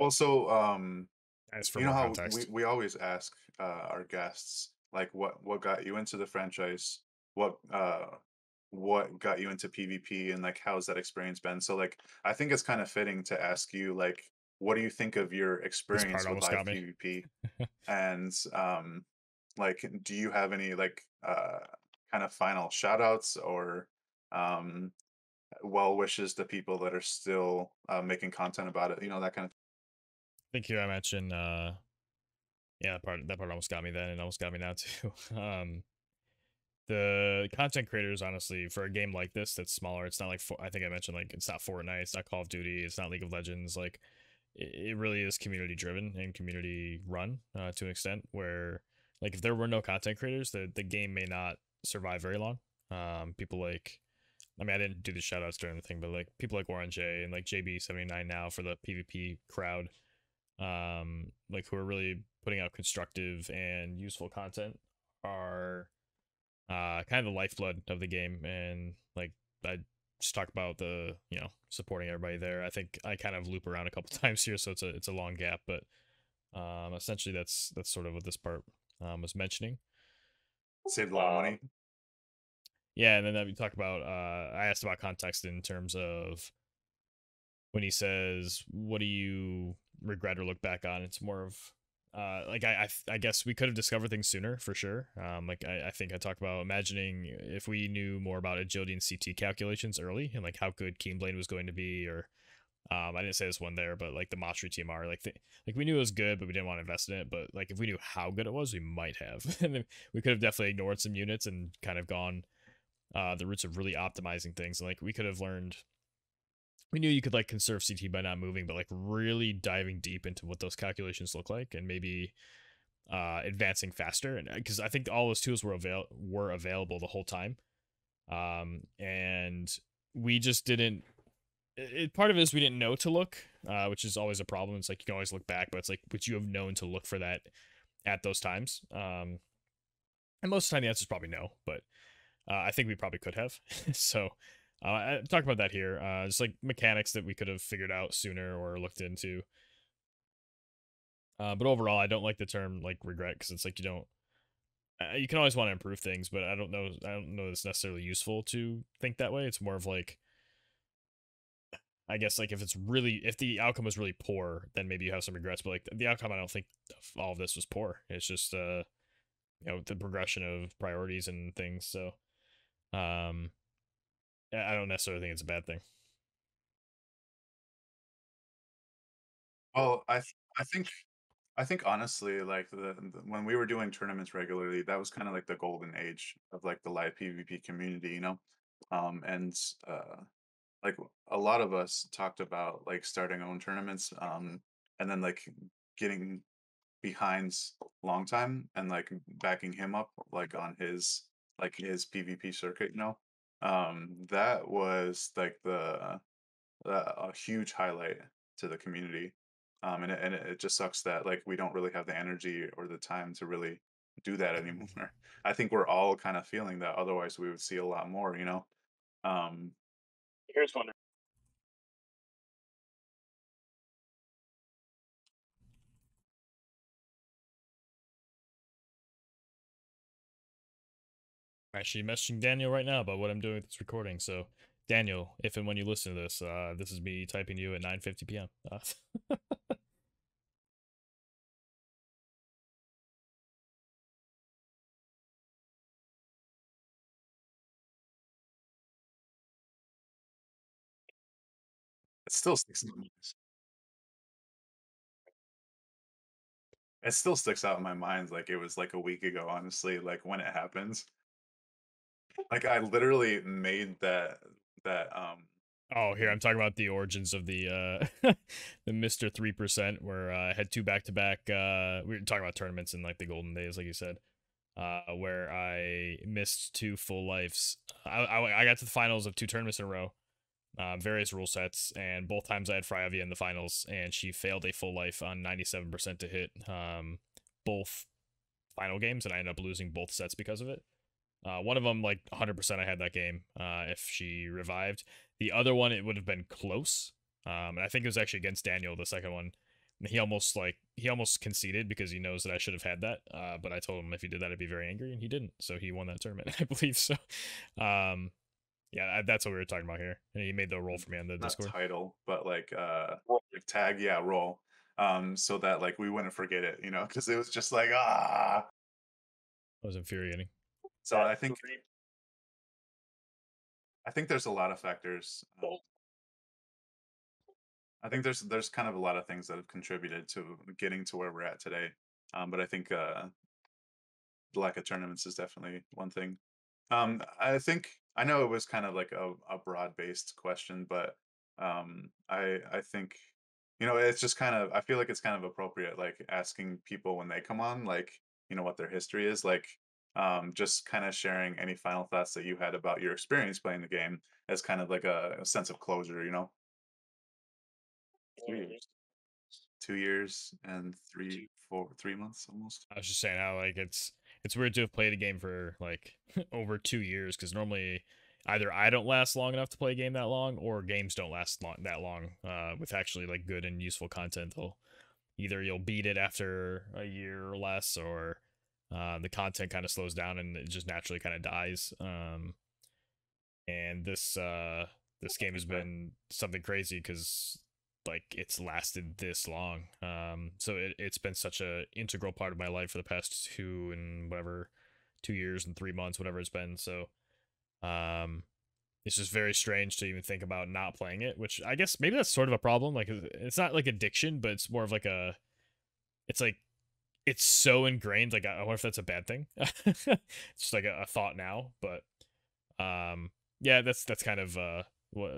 Well, so As for you know more how we context, we always ask our guests like what got you into the franchise, what what got you into PvP, and like how's that experience been? So like I think it's kind of fitting to ask you like what do you think of your this part experience with almost live got me. PvP, and like do you have any like kind of final shout outs or um well wishes to people that are still making content about it, you know, that kind of. I think here I mentioned, yeah, that part almost got me then, and almost got me now too. The content creators, honestly, for a game like this that's smaller, it's not like I think I mentioned like it's not Fortnite, it's not Call of Duty, it's not League of Legends. Like it really is community driven and community run to an extent. Where like if there were no content creators, the game may not survive very long. People like I mean, I didn't do the shout outs during the thing, but like people like Warren J and like JB79 now for the PvP crowd, like who are really putting out constructive and useful content are kind of the lifeblood of the game. And like I just talk about the supporting everybody there. I think I kind of loop around a couple times here, so it's a long gap, but essentially that's sort of what this part was mentioning. Saved a lot of Um, money. yeah, and then we talk about I asked about context in terms of when he says, "What do you regret or look back on?" It's more of like I guess we could have discovered things sooner for sure. Like I think I talked about imagining if we knew more about agility and CT calculations early, and like how good Keenblade was going to be, or I didn't say this one there, but like the Mastery TMR, like we knew it was good, but we didn't want to invest in it. But like if we knew how good it was, we might have, and then we could have definitely ignored some units and kind of gone the routes of really optimizing things. And like we could have learned we knew you could like conserve CT by not moving, but like really diving deep into what those calculations look like and maybe advancing faster. And because I think all those tools were available the whole time, and we just didn't. Part of it is we didn't know to look, which is always a problem. It's like you can always look back, but it's like would you have known to look for that at those times? And most of the time the answer is probably no, but I think we probably could have. So I talk about that here. Just like mechanics that we could have figured out sooner or looked into. But overall, I don't like the term like regret because it's like you don't. You can always want to improve things, but I don't know. I don't know it's necessarily useful to think that way. It's more of like I guess like if the outcome was really poor, then maybe you have some regrets. But like the outcome, I don't think all of this was poor. It's just the progression of priorities and things. So um, I don't necessarily think it's a bad thing. Well, I think honestly, like the when we were doing tournaments regularly, that was kind of like the golden age of like the live PvP community, you know? And uh like a lot of us talked about like starting our own tournaments, and then like getting behind long time and like backing him up like on his PvP circuit, you know? That was like a huge highlight to the community. And it just sucks that like we don't really have the energy or the time to really do that anymore. I think we're all kind of feeling that. Otherwise, we would see a lot more. You know. Um, Here's one. Actually messaging Daniel right now about what I'm doing with this recording. So, Daniel, if and when you listen to this, this is me typing to you at 9:50 p.m. it still sticks. In my mind. It still sticks out in my mind like it was like a week ago. Honestly, like when it happens, like I literally made that Oh, here I'm talking about the origins of the the Mr. 3%, where I had two back to back. We were talking about tournaments in like the golden days, like you said, where I missed two full lives. I got to the finals of two tournaments in a row, various rule sets, and both times I had Fryavia in the finals, and she failed a full life on 97% to hit both final games, and I ended up losing both sets because of it. One of them, like 100%, I had that game if she revived. The other one, it would have been close. And I think it was actually against Daniel, the second one. And he almost conceded because he knows that I should have had that. But I told him if he did that, I'd be very angry, and he didn't. So he won that tournament, I believe. So, yeah, that's what we were talking about here. And he made the roll for me on the not Discord. title, but like tag, yeah, role. So that like we wouldn't forget it, you know, because it was just like That was infuriating. So I think there's a lot of factors. I think there's kind of a lot of things that have contributed to getting to where we're at today. But I think the lack of tournaments is definitely one thing. I think I know it was kind of like a broad based question, but I think it's just kind of I feel like it's kind of appropriate, like asking people when they come on, like what their history is, like just kind of sharing any final thoughts that you had about your experience playing the game as kind of like a sense of closure. 2 years. 2 years and 3 months almost. I was just saying how like it's weird to have played a game for like over 2 years because normally either I don't last long enough to play a game that long or games don't last that long with actually like good and useful content. They'll either you'll beat it after a year or less or the content kind of slows down and it just naturally kind of dies. And this game has been something crazy because like it's lasted this long. So it's been such a integral part of my life for the past 2 years and 3 months, whatever it's been. So um it's just very strange to even think about not playing it, which I guess maybe that's sort of a problem. Like it's not like addiction, but it's more of like it's like it's so ingrained. Like I wonder if that's a bad thing. It's just like a thought now, but yeah, that's kind of what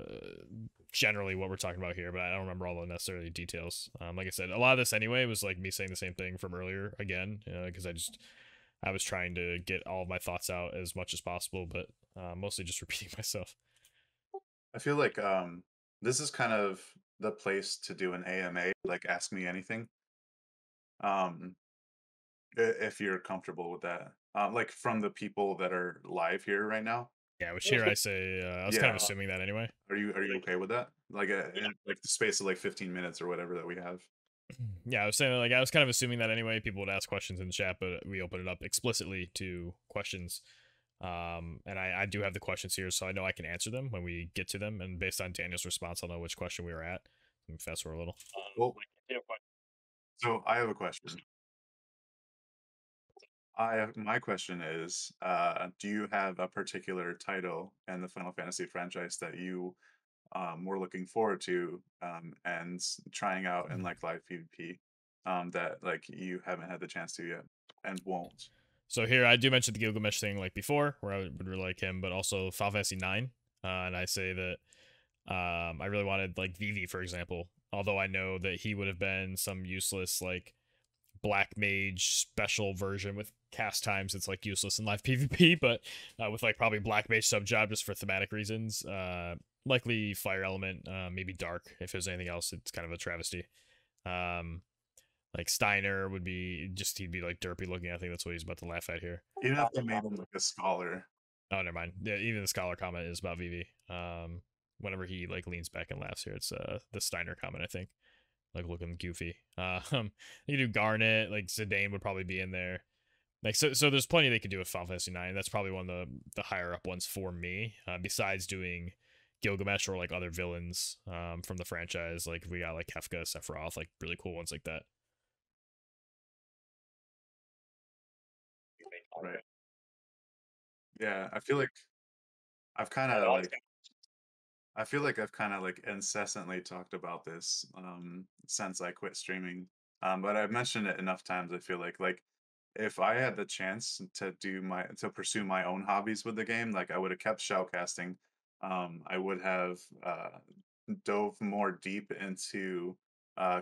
generally what we're talking about here, but I don't remember all the necessarily details. Like I said, a lot of this anyway was like me saying the same thing from earlier again, because I was trying to get all of my thoughts out as much as possible, but mostly just repeating myself. I feel like this is kind of the place to do an AMA, like ask me anything. Um, if you're comfortable with that, like from the people that are live here right now. Yeah, which here I say I was kind of Yeah, assuming that anyway. are you okay with that? Like in like the space of like 15 minutes or whatever that we have. Yeah, I was saying like I was kind of assuming that anyway. People would ask questions in the chat, but we open it up explicitly to questions. And I do have the questions here, so I know I can answer them when we get to them. And based on Daniel's response, I'll know which question we were at. Let me fast forward a little. Well, so I have a question. My question is, do you have a particular title in the Final Fantasy franchise that you were looking forward to and trying out in like live PvP that like you haven't had the chance to yet and won't? So here I do mention the Gilgamesh thing like before, where I would really like him, but also Final Fantasy 9. And I say that I really wanted like Vivi, for example. Although I know that he would have been some useless like black mage special version with cast times it's like useless in live PvP, but with like probably black mage sub job just for thematic reasons. Likely fire element, maybe dark. If there's anything else, it's kind of a travesty. Um, like Steiner would be just he'd be like derpy looking. I think that's what he's about to laugh at here. Even if they made him like a scholar. Oh, never mind. Yeah, even the scholar comment is about Vivi. Whenever he like leans back and laughs here, it's the Steiner comment, I think. Like looking goofy. You do Garnet, like Zidane would probably be in there. Like so there's plenty they could do with Final Fantasy 9. That's probably one of the higher up ones for me. Besides doing Gilgamesh or like other villains from the franchise. Like we got like Kefka, Sephiroth, like really cool ones like that. Right. Yeah, I've kind of like I feel like I've kind of like incessantly talked about this since I quit streaming. But I've mentioned it enough times. I feel like if I had the chance to pursue my own hobbies with the game, like I would have kept shoutcasting. I would have dove more deep into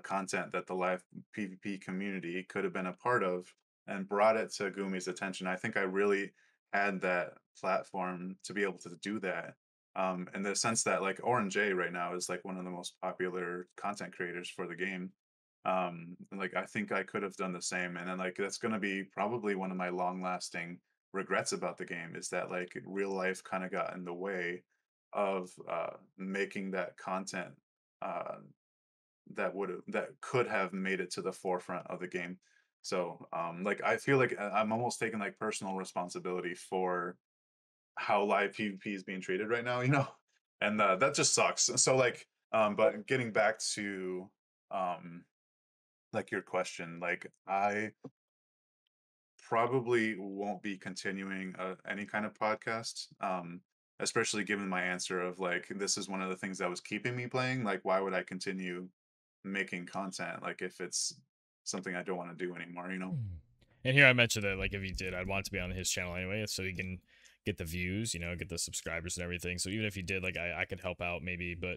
content that the live PvP community could have been a part of and brought it to Gumi's attention. I think I really had that platform to be able to do that. In the sense that like Orange J right now is like one of the most popular content creators for the game. And like I think I could have done the same. And then like that's gonna be probably one of my long lasting regrets about the game is that like real life kind of got in the way of making that content uh, that could have made it to the forefront of the game. So like I feel like I'm almost taking like personal responsibility for how live PvP is being treated right now, you know, and that just sucks. So like, but getting back to um, like your question, like I probably won't be continuing any kind of podcast, especially given my answer of like this is one of the things that was keeping me playing. Like, why would I continue making content like if it's something I don't want to do anymore? You know? Hmm. And here I mentioned that like if he did, I'd want it to be on his channel anyway, so he can get the views, get the subscribers and everything. So even if he did, like I could help out maybe, but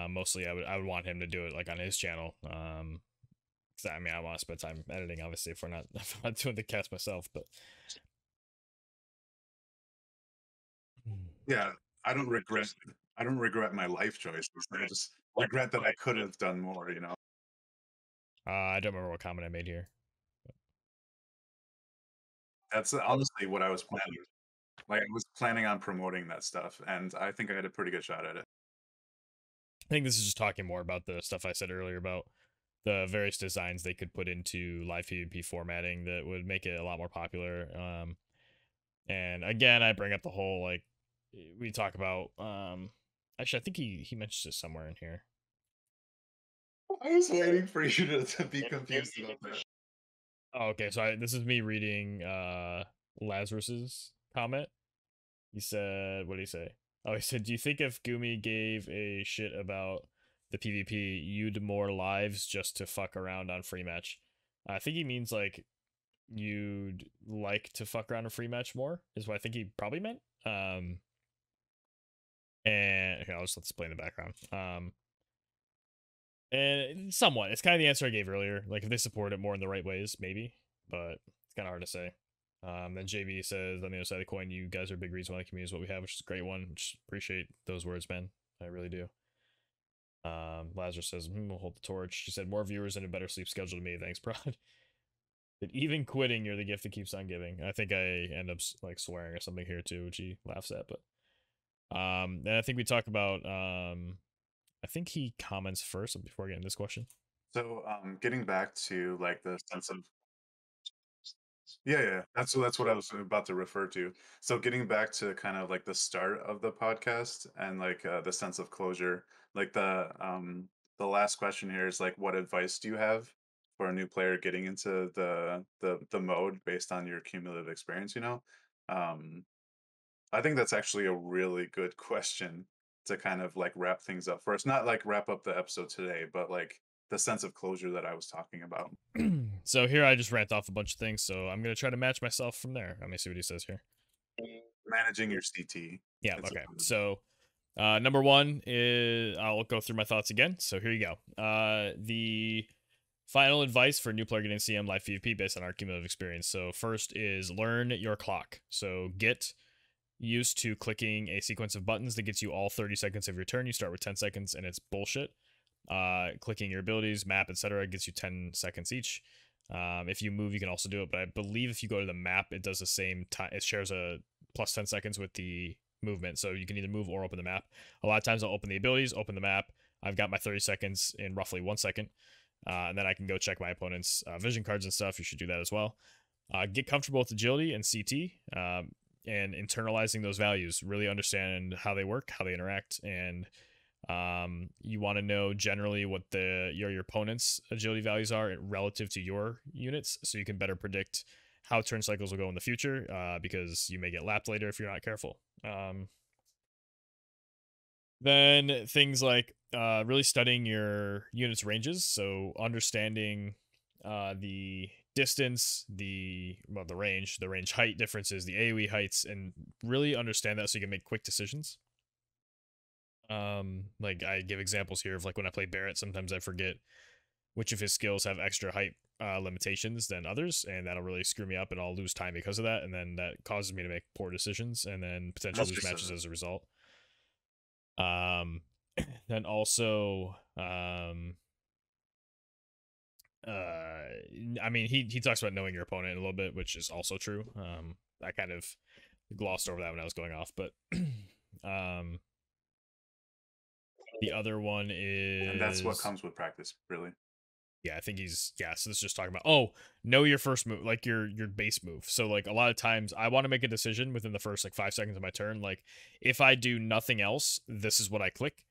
mostly I would want him to do it like on his channel. 'Cause I mean I want to spend time editing, obviously, if we're not if I'm not doing the cast myself, but Yeah, I don't regret. I don't regret my life choices. I just regret that I could have done more. You know, I don't remember what comment I made here. that's honestly what I was planning. Like I was planning on promoting that stuff, and I think I had a pretty good shot at it. I think this is just talking more about the stuff I said earlier about the various designs they could put into live PvP formatting that would make it a lot more popular. And again, I bring up the whole like we talk about. Actually, I think he mentions it somewhere in here. I was waiting for you to be confused about that. Oh, okay. So this is me reading Lazarus's comment. He said, "What did he say?" Oh, he said, "Do you think if Gumi gave a shit about the PvP, you'd more lives just to fuck around on free match?" I think he means like you'd like to fuck around a free match more is what I think he probably meant. And here, I'll just let this play in the background. And somewhat, it's kind of the answer I gave earlier. Like if they support it more in the right ways, maybe, but it's kind of hard to say. Then JB says on the other side of the coin, you guys are a big reason why the community is what we have, which is a great one. Which appreciate those words, Ben. I really do. Lazarus says, we'll hold the torch. She said, more viewers and a better sleep schedule to me. Thanks, Prod. That even quitting, you're the gift that keeps on giving. I think I end up like swearing or something here too, which he laughs at. But and I think we talk about I think he comments first before getting this question. So, getting back to like the sense of yeah, yeah, that's what I was about to refer to. So, getting back to kind of like the start of the podcast and like the sense of closure, like the last question here is like, what advice do you have for a new player getting into the mode based on your cumulative experience? You know, um, I think that's actually a really good question to kind of like wrap things up for us. Not like wrap up the episode today, but like the sense of closure that I was talking about. So here I just rant off a bunch of things. So I'm gonna try to match myself from there. Let me see what he says here. Managing your CT. Yeah. It's a Okay. So number one is I'll go through my thoughts again. So here you go. The final advice for new player getting CM live PvP based on our cumulative experience. So first is learn your clock. So get used to clicking a sequence of buttons that gets you all 30 seconds of your turn. You start with 10 seconds and it's bullshit. Clicking your abilities, map, etc. gets you 10 seconds each. If you move, you can also do it, but I believe if you go to the map, it does the same time. It shares a plus 10 seconds with the movement, so you can either move or open the map. A lot of times I'll open the abilities, open the map. I've got my 30 seconds in roughly 1 second, and then I can go check my opponent's vision cards and stuff. You should do that as well. Get comfortable with agility and CT, and internalizing those values. Really understand how they work, how they interact, and you want to know generally what your opponent's agility values are relative to your units, so you can better predict how turn cycles will go in the future. Because you may get lapped later if you're not careful. Then things like really studying your units' ranges, so understanding the distance, the range height differences, the AoE heights, and really understand that so you can make quick decisions. Like I give examples here of like when I play Barrett, sometimes I forget which of his skills have extra height limitations than others, and that'll really screw me up, and I'll lose time because of that, and then that causes me to make poor decisions, and then potentially That's lose just matches as a result. Um, then also, uh, I mean, he talks about knowing your opponent a little bit, which is also true. I kind of glossed over that when I was going off, but um, the other one and that's what is comes with practice, really. yeah, I think he's yeah. So this is just talking about know your first move, like your base move. So like a lot of times I want to make a decision within the first like 5 seconds of my turn. Like if I do nothing else, this is what I click,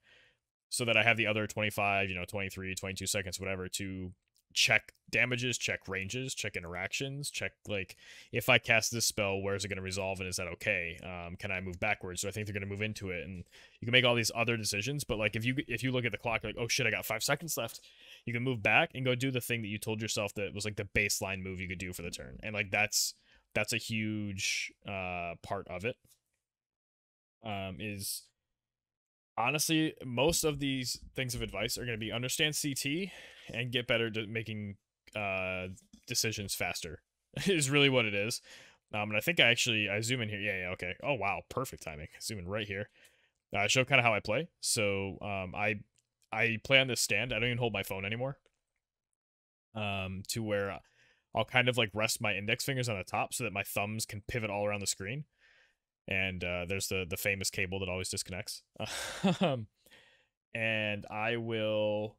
so that I have the other 25, 23, 22 seconds, whatever, to check damages, check ranges, check interactions, check like if I cast this spell, where's it going to resolve and is that okay? Can I move backwards? Do I think they're going to move into it? And you can make all these other decisions, but like if you look at the clock, like, oh shit, I got 5 seconds left, you can move back and go do the thing that you told yourself that was like the baseline move you could do for the turn. And like that's a huge part of it. Is honestly, most of these things of advice are going to be understand CT and get better at making uh, decisions faster. Is really what it is. And I think I zoom in here. Yeah, yeah, okay. Oh wow, perfect timing. Zoom in right here. Show kind of how I play. So I play on this stand. I don't even hold my phone anymore. To where I'll kind of like rest my index fingers on the top so that my thumbs can pivot all around the screen. And there's the famous cable that always disconnects. And I will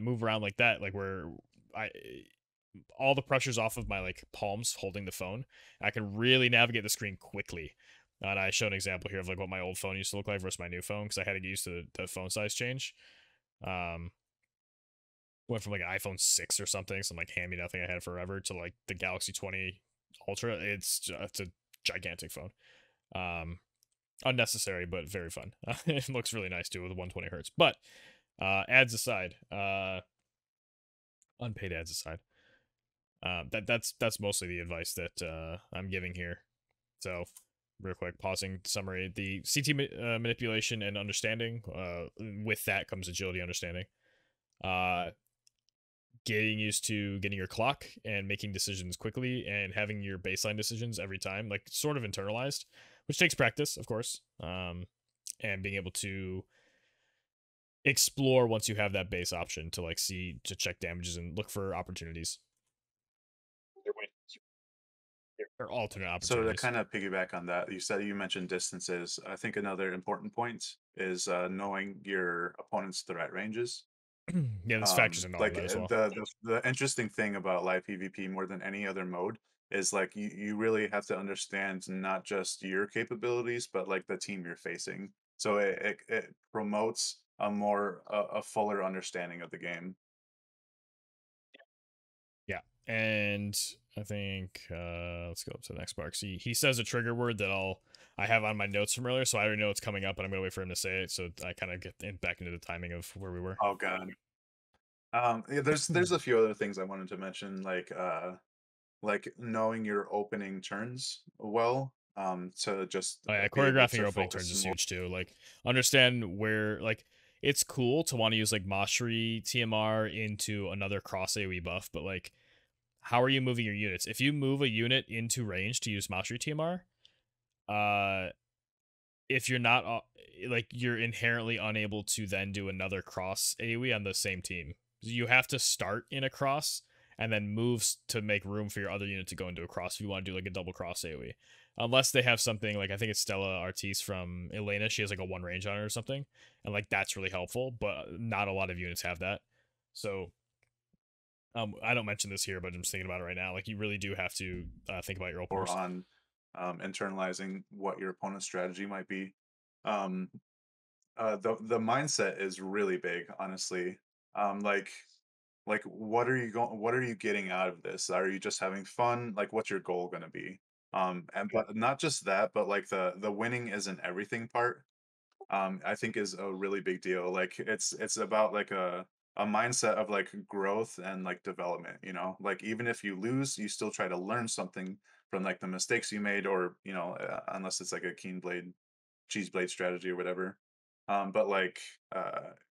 move around like that, like where I all the pressure's off of my like palms holding the phone. I can really navigate the screen quickly. And I show an example here of like what my old phone used to look like versus my new phone because I had to get used to the phone size change. Um, went from like an iPhone 6 or something, some like hand me nothing I had forever, to like the Galaxy 20 Ultra. It's a gigantic phone. Um, Unnecessary but very fun. It looks really nice too with 120 hertz. But ads aside, unpaid ads aside, that's mostly the advice that I'm giving here. So, real quick, pausing summary: the CT manipulation and understanding. With that comes agility understanding. Uh, Getting used to getting your clock and making decisions quickly and having your baseline decisions every time, like sort of internalized, which takes practice, of course. And being able to explore once you have that base option to like see to check damages and look for opportunities or alternate So to opportunities. kind of piggyback on that, you mentioned distances. I think another important point is knowing your opponent's threat ranges. Yeah, this factors into all of Like that as well. the interesting thing about live PvP more than any other mode is like you really have to understand not just your capabilities, but like the team you're facing. So it promotes a fuller understanding of the game. Yeah, and I think let's go up to the next part. See, he says a trigger word that I have on my notes from earlier, so I already know it's coming up, but I'm gonna wait for him to say it, so I kind of get back into the timing of where we were. Oh god. Yeah, there's a few other things I wanted to mention, like knowing your opening turns well, to just Oh yeah, be able choreographing to your opening turns focus is more. huge too. Like understand where like it's cool to want to use like Mastery TMR into another cross AoE buff, but like how are you moving your units? If you move a unit into range to use Mastery TMR, uh if you're not like you're inherently unable to then do another cross AoE on the same team. You have to start in a cross and then moves to make room for your other unit to go into a cross if you want to do like a double cross AoE. Unless they have something like I think it's Stella Artis from Elena, she has like a one range on her or something, and like that's really helpful. But not a lot of units have that. So I don't mention this here, but I'm just thinking about it right now. Like you really do have to think about your Or openers. on internalizing what your opponent's strategy might be. Um, the mindset is really big, honestly. Um, like what are you getting out of this? Are you just having fun? Like what's your goal going to be? And but not just that, but like the winning isn't everything part, I think is a really big deal. Like it's about like a mindset of like growth and like development, you know? Like even if you lose, you still try to learn something from like the mistakes you made, or, unless it's like a keen blade cheese blade strategy or whatever. But like,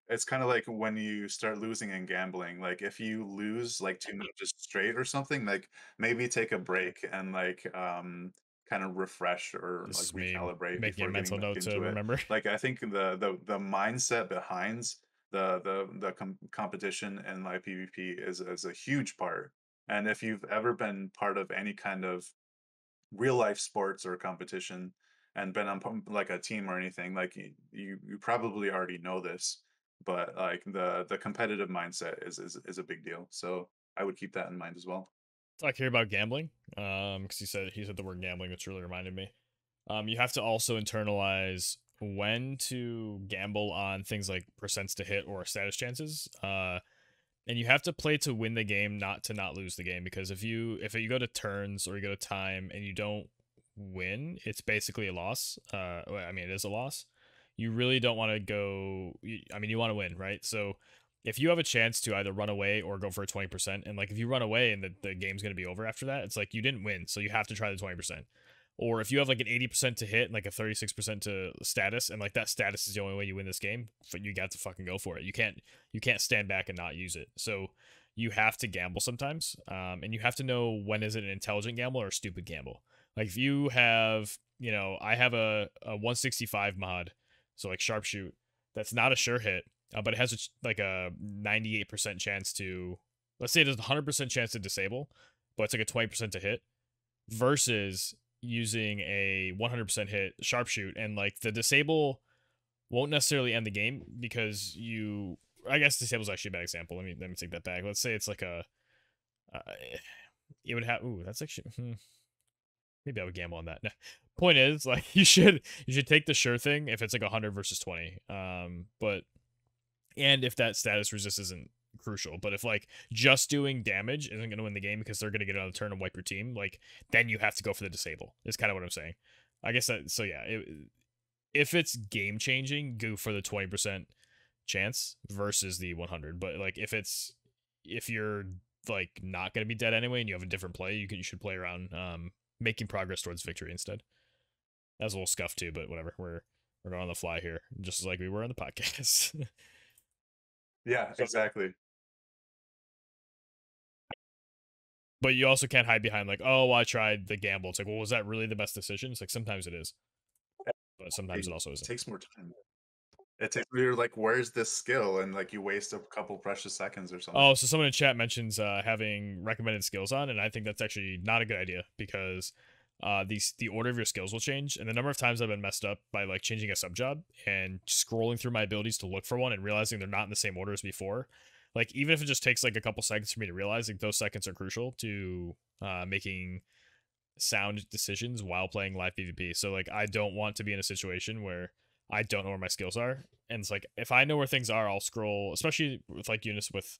it's kind of like when you start losing in gambling. Like, if you lose like 2 matches straight or something, like maybe take a break and like kind of refresh or This like is me recalibrate making a before getting mental back note to into it. remember. Like, I think the mindset behind the competition and like PvP is a huge part. And if you've ever been part of any kind of real life sports or competition and been on like a team or anything, like you probably already know this, but like the competitive mindset is a big deal. So I would keep that in mind as well. Talk here about gambling. Because he said the word gambling, which really reminded me. You have to also internalize when to gamble on things like percents to hit or status chances. And you have to play to win the game, not to not lose the game. Because if you go to turns or you go to time and you don't win, it's basically a loss. I mean, it is a loss. You really don't want to go. I mean, you want to win, right? So if you have a chance to either run away or go for a 20%, and like if you run away and the game's going to be over after that, it's like you didn't win, so you have to try the 20%. Or if you have like an 80% to hit and like a 36% to status, and like that status is the only way you win this game, but you got to fucking go for it. You can't stand back and not use it. So you have to gamble sometimes, and you have to know when is it an intelligent gamble or a stupid gamble. Like if you have, I have a 165 mod, so like sharpshoot, that's not a sure hit, but it has like a 98% chance to, let's say it has a 100% chance to disable, but it's like a 20% to hit, versus using a 100% hit sharpshoot, and like the disable won't necessarily end the game because I guess disable is actually a bad example. Let me take that back. Let's say it's like uh, it would have, ooh, that's actually, maybe I would gamble on that. No. Point is, like, you should take the sure thing if it's like 100 versus 20. But and if that status resist isn't crucial. But if like just doing damage isn't going to win the game because they're going to get another turn and wipe your team, like then you have to go for the disable. Is kind of what I'm saying. I guess that. So yeah, if it's game changing, go for the 20% chance versus the 100. But like if you're like not going to be dead anyway and you have a different play, you should play around making progress towards victory instead. That's a little scuff too, but whatever. We're going on the fly here, just like we were on the podcast. Yeah, So, exactly. but you also can't hide behind like, oh, well, I tried the gamble. It's like, well, was that really the best decision? It's like sometimes it is, but sometimes It it also isn't. takes more time. It takes you're like, where's this skill? And like you waste a couple precious seconds or something. Oh, so someone in chat mentions having recommended skills on, and I think that's actually not a good idea because the order of your skills will change, and the number of times I've been messed up by like changing a sub job and scrolling through my abilities to look for one and realizing they're not in the same order as before. Like even if it just takes like a couple seconds for me to realize, like those seconds are crucial to making sound decisions while playing live PvP. So like I don't want to be in a situation where I don't know where my skills are. And it's like if I know where things are, I'll scroll, especially with like units with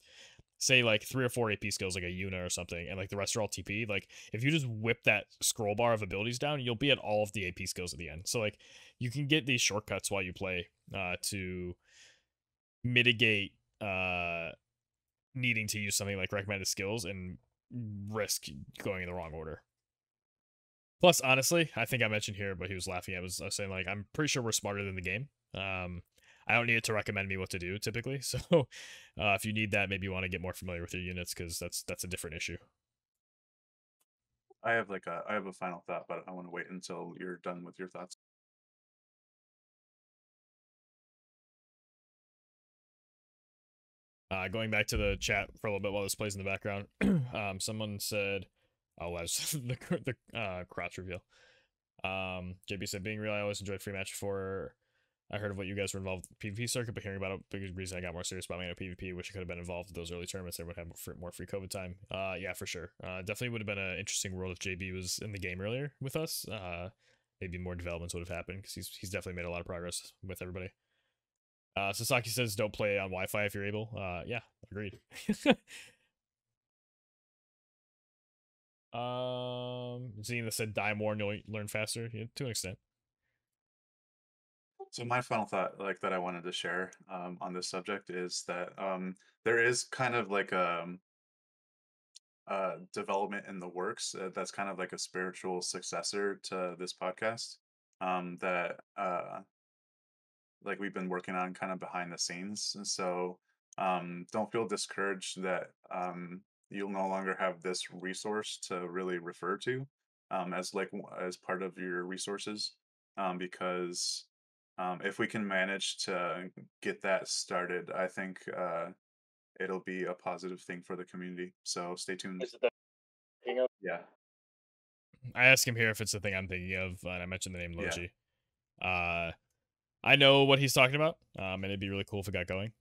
say like 3 or 4 AP skills like a Una or something, and like the rest are all TP. Like if you just whip that scroll bar of abilities down, you'll be at all of the AP skills at the end. So like you can get these shortcuts while you play to mitigate needing to use something like recommended skills and risk going in the wrong order. Plus, honestly, I think I mentioned here, but he was laughing. I was saying like I'm pretty sure we're smarter than the game. I don't need it to recommend me what to do typically. So, if you need that, maybe you want to get more familiar with your units because that's a different issue. I have a final thought, but I want to wait until you're done with your thoughts. Going back to the chat for a little bit while this plays in the background. Someone said, "Oh, that's the crotch reveal." JB said, "Being real, I always enjoyed free match before I heard of what you guys were involved with the PvP circuit, but hearing about it, big reason I got more serious about my own PvP. Wish I could have been involved with those early tournaments. They would have more free COVID time. Yeah, for sure. Definitely would have been an interesting world if JB was in the game earlier with us. Maybe more developments would have happened because he's definitely made a lot of progress with everybody. Sasaki says, don't play on Wi-Fi if you're able. Yeah, agreed. Zena said, die more and you'll learn faster. Yeah, to an extent. So my final thought, like that I wanted to share on this subject, is that there is kind of like a development in the works that's kind of like a spiritual successor to this podcast. That like we've been working on kind of behind the scenes. And so don't feel discouraged that you'll no longer have this resource to really refer to as like as part of your resources, because if we can manage to get that started, I think it'll be a positive thing for the community. So stay tuned. Is it the king of? Yeah, I asked him here if it's the thing I'm thinking of, and I mentioned the name yeah. Logi. I know what he's talking about, and it'd be really cool if it got going.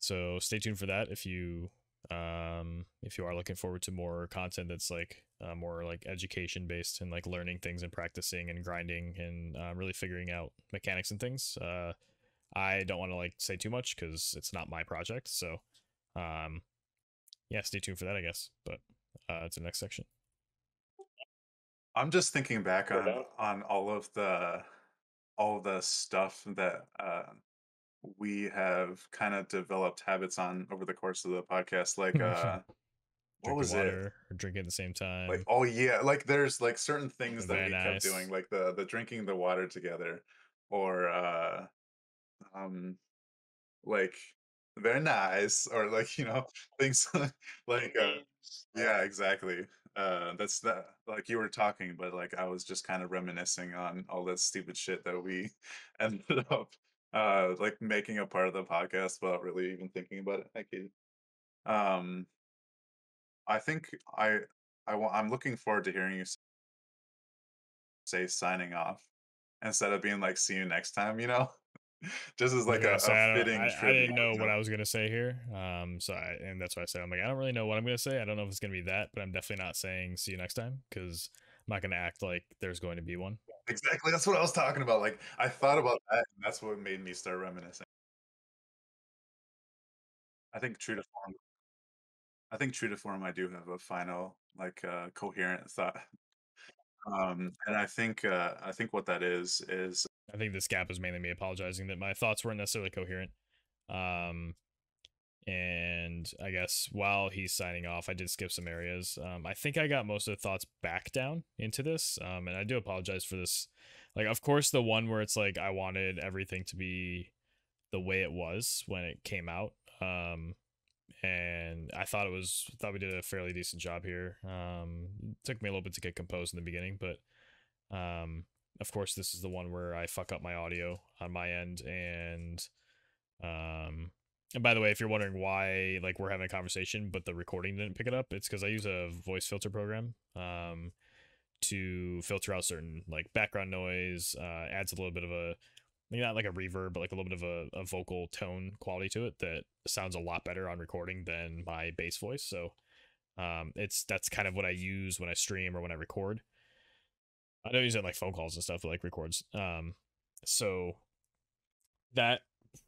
So stay tuned for that if you are looking forward to more content that's like more like education based and like learning things and practicing and grinding and really figuring out mechanics and things. I don't want to like say too much because it's not my project. So, um, yeah, stay tuned for that, I guess. But it's the next section. I'm just thinking back We're done. on all the stuff that we have kind of developed habits on over the course of the podcast. Like what Drinking was it? water or drinking at the same Like, time. oh yeah, like there's like certain things that Very we kept doing, nice. like the drinking the water together, or um like very nice, or like things like yeah, exactly. That's that, like you were talking, but like I was just kind of reminiscing on all that stupid shit that we ended up like making a part of the podcast without really even thinking about it. Thank you. Um I think I'm looking forward to hearing you say signing off instead of being like see you next time, just as I was like gonna say a fitting I tribute, didn't know what I was gonna say here. And that's why I said I'm like I don't really know what I'm gonna say. I don't know if it's gonna be that, but I'm definitely not saying see you next time because I'm not gonna act like there's going to be one. Exactly, that's what I was talking about. Like I thought about that, and that's what made me start reminiscing. I think true to form. I think true to form. I do have a final, like, coherent thought. And I think what that is I think this gap was mainly me apologizing that my thoughts weren't necessarily coherent. Um, and I guess while he's signing off, I did skip some areas. I think I got most of the thoughts back down into this. And I do apologize for this. Like, of course, the one where it's like I wanted everything to be the way it was when it came out. And I thought we did a fairly decent job here. It took me a little bit to get composed in the beginning, but um, of course, this is the one where I fuck up my audio on my end, um, and by the way, if you're wondering why like we're having a conversation but the recording didn't pick it up, it's because I use a voice filter program to filter out certain like background noise, adds a little bit of a maybe not like a reverb, but like a little bit of a vocal tone quality to it that sounds a lot better on recording than my bass voice. So that's kind of what I use when I stream or when I record. I don't use it in like phone calls and stuff, but like records. So that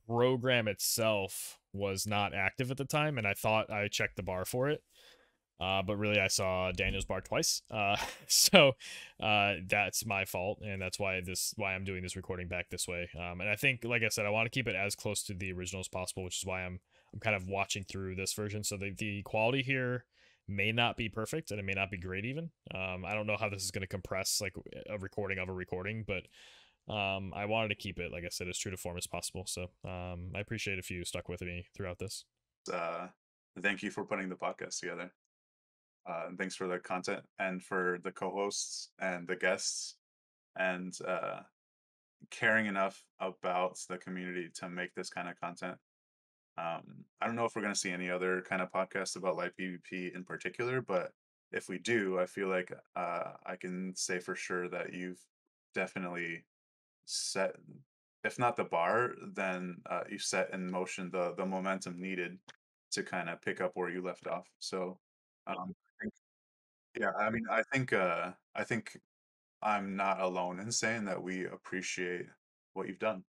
program itself was not active at the time, and I thought I checked the bar for it. But really, I saw Daniel's bar twice. So that's my fault, and that's why I'm doing this recording back this way. And I think, like I said, I want to keep it as close to the original as possible, which is why I'm kind of watching through this version. So the quality here may not be perfect, and it may not be great even. I don't know how this is going to compress like a recording of a recording, but I wanted to keep it, like I said, as true to form as possible. So I appreciate if you stuck with me throughout this. uh, thank you for putting the podcast together. And thanks for the content and for the co-hosts and the guests, and caring enough about the community to make this kind of content. I don't know if we're going to see any other kind of podcast about live PvP in particular, but if we do, I feel like I can say for sure that you've definitely set, if not the bar, then you set in motion the momentum needed to kind of pick up where you left off. So, I think, yeah, I mean, I think I'm not alone in saying that we appreciate what you've done.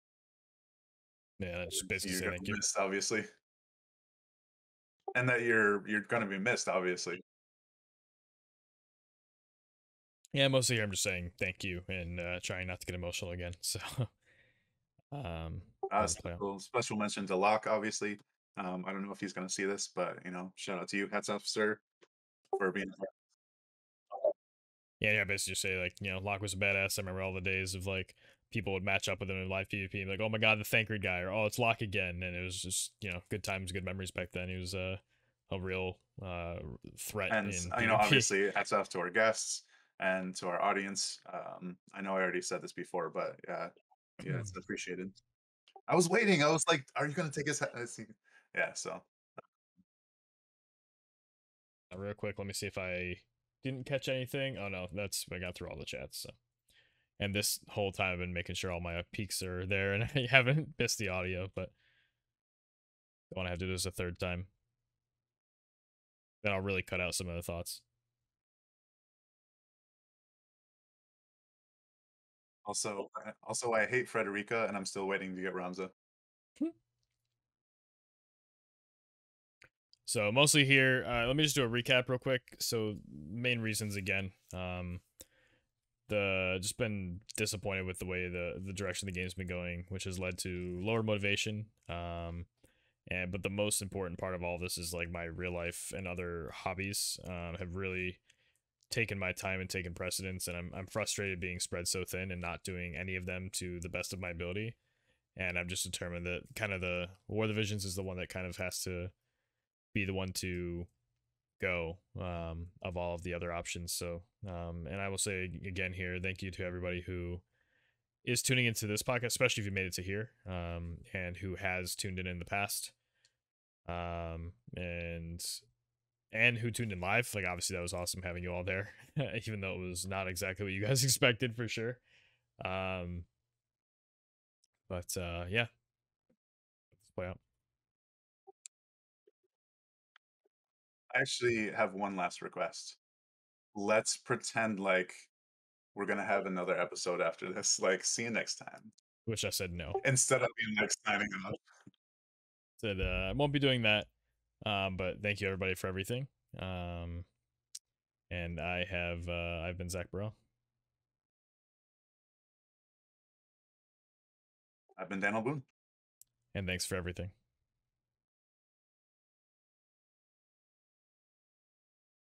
Yeah, I just basically You're say gonna thank be you. missed, obviously, and that you're gonna be missed, obviously. Yeah, mostly I'm just saying thank you and trying not to get emotional again. So, let it play out. Special mention to Locke, obviously. I don't know if he's gonna see this, but shout out to you. Hats off, sir, for being. Yeah, yeah, basically just say like Locke was a badass. I remember all the days of like people would match up with him in live PvP, like, oh my god, the Thancred guy, or oh, it's Locke again, and it was just, good times, good memories back then. He was a real threat And in PvP. obviously, hats off to our guests and to our audience. I know I already said this before, but yeah, yeah, it's appreciated. I was waiting. I was like, "Are you gonna take his?" Yeah. So Real quick, let me see if I didn't catch anything. Oh no, that's I got through all the chats. So. And this whole time I've been making sure all my peaks are there, and I haven't missed the audio, but I want to have to do this a third time. Then I'll really cut out some of the thoughts. also, I hate Frederica, and I'm still waiting to get Ramza. So mostly here, let me just do a recap real quick. So main reasons again, the just been disappointed with the way the direction the game's been going, which has led to lower motivation. And but the most important part of all this is like my real life and other hobbies have really taken my time and taken precedence, and I'm frustrated being spread so thin and not doing any of them to the best of my ability. And I'm just determined that kind of the War of the Visions is the one that kind of has to be the one to go of all of the other options. So, and I will say again here, thank you to everybody who is tuning into this podcast, especially if you made it to here, and who has tuned in the past, and who tuned in live. Like obviously that was awesome having you all there, even though it was not exactly what you guys expected for sure. Um, but yeah, let's play out. I actually have one last request. Let's pretend like we're gonna have another episode after this. Like, see you next time. Which I said no. Instead of being like signing off. Said I won't be doing that. But thank you everybody for everything. Um, and I've been Zach Burrell. I've been Danylboone. And thanks for everything.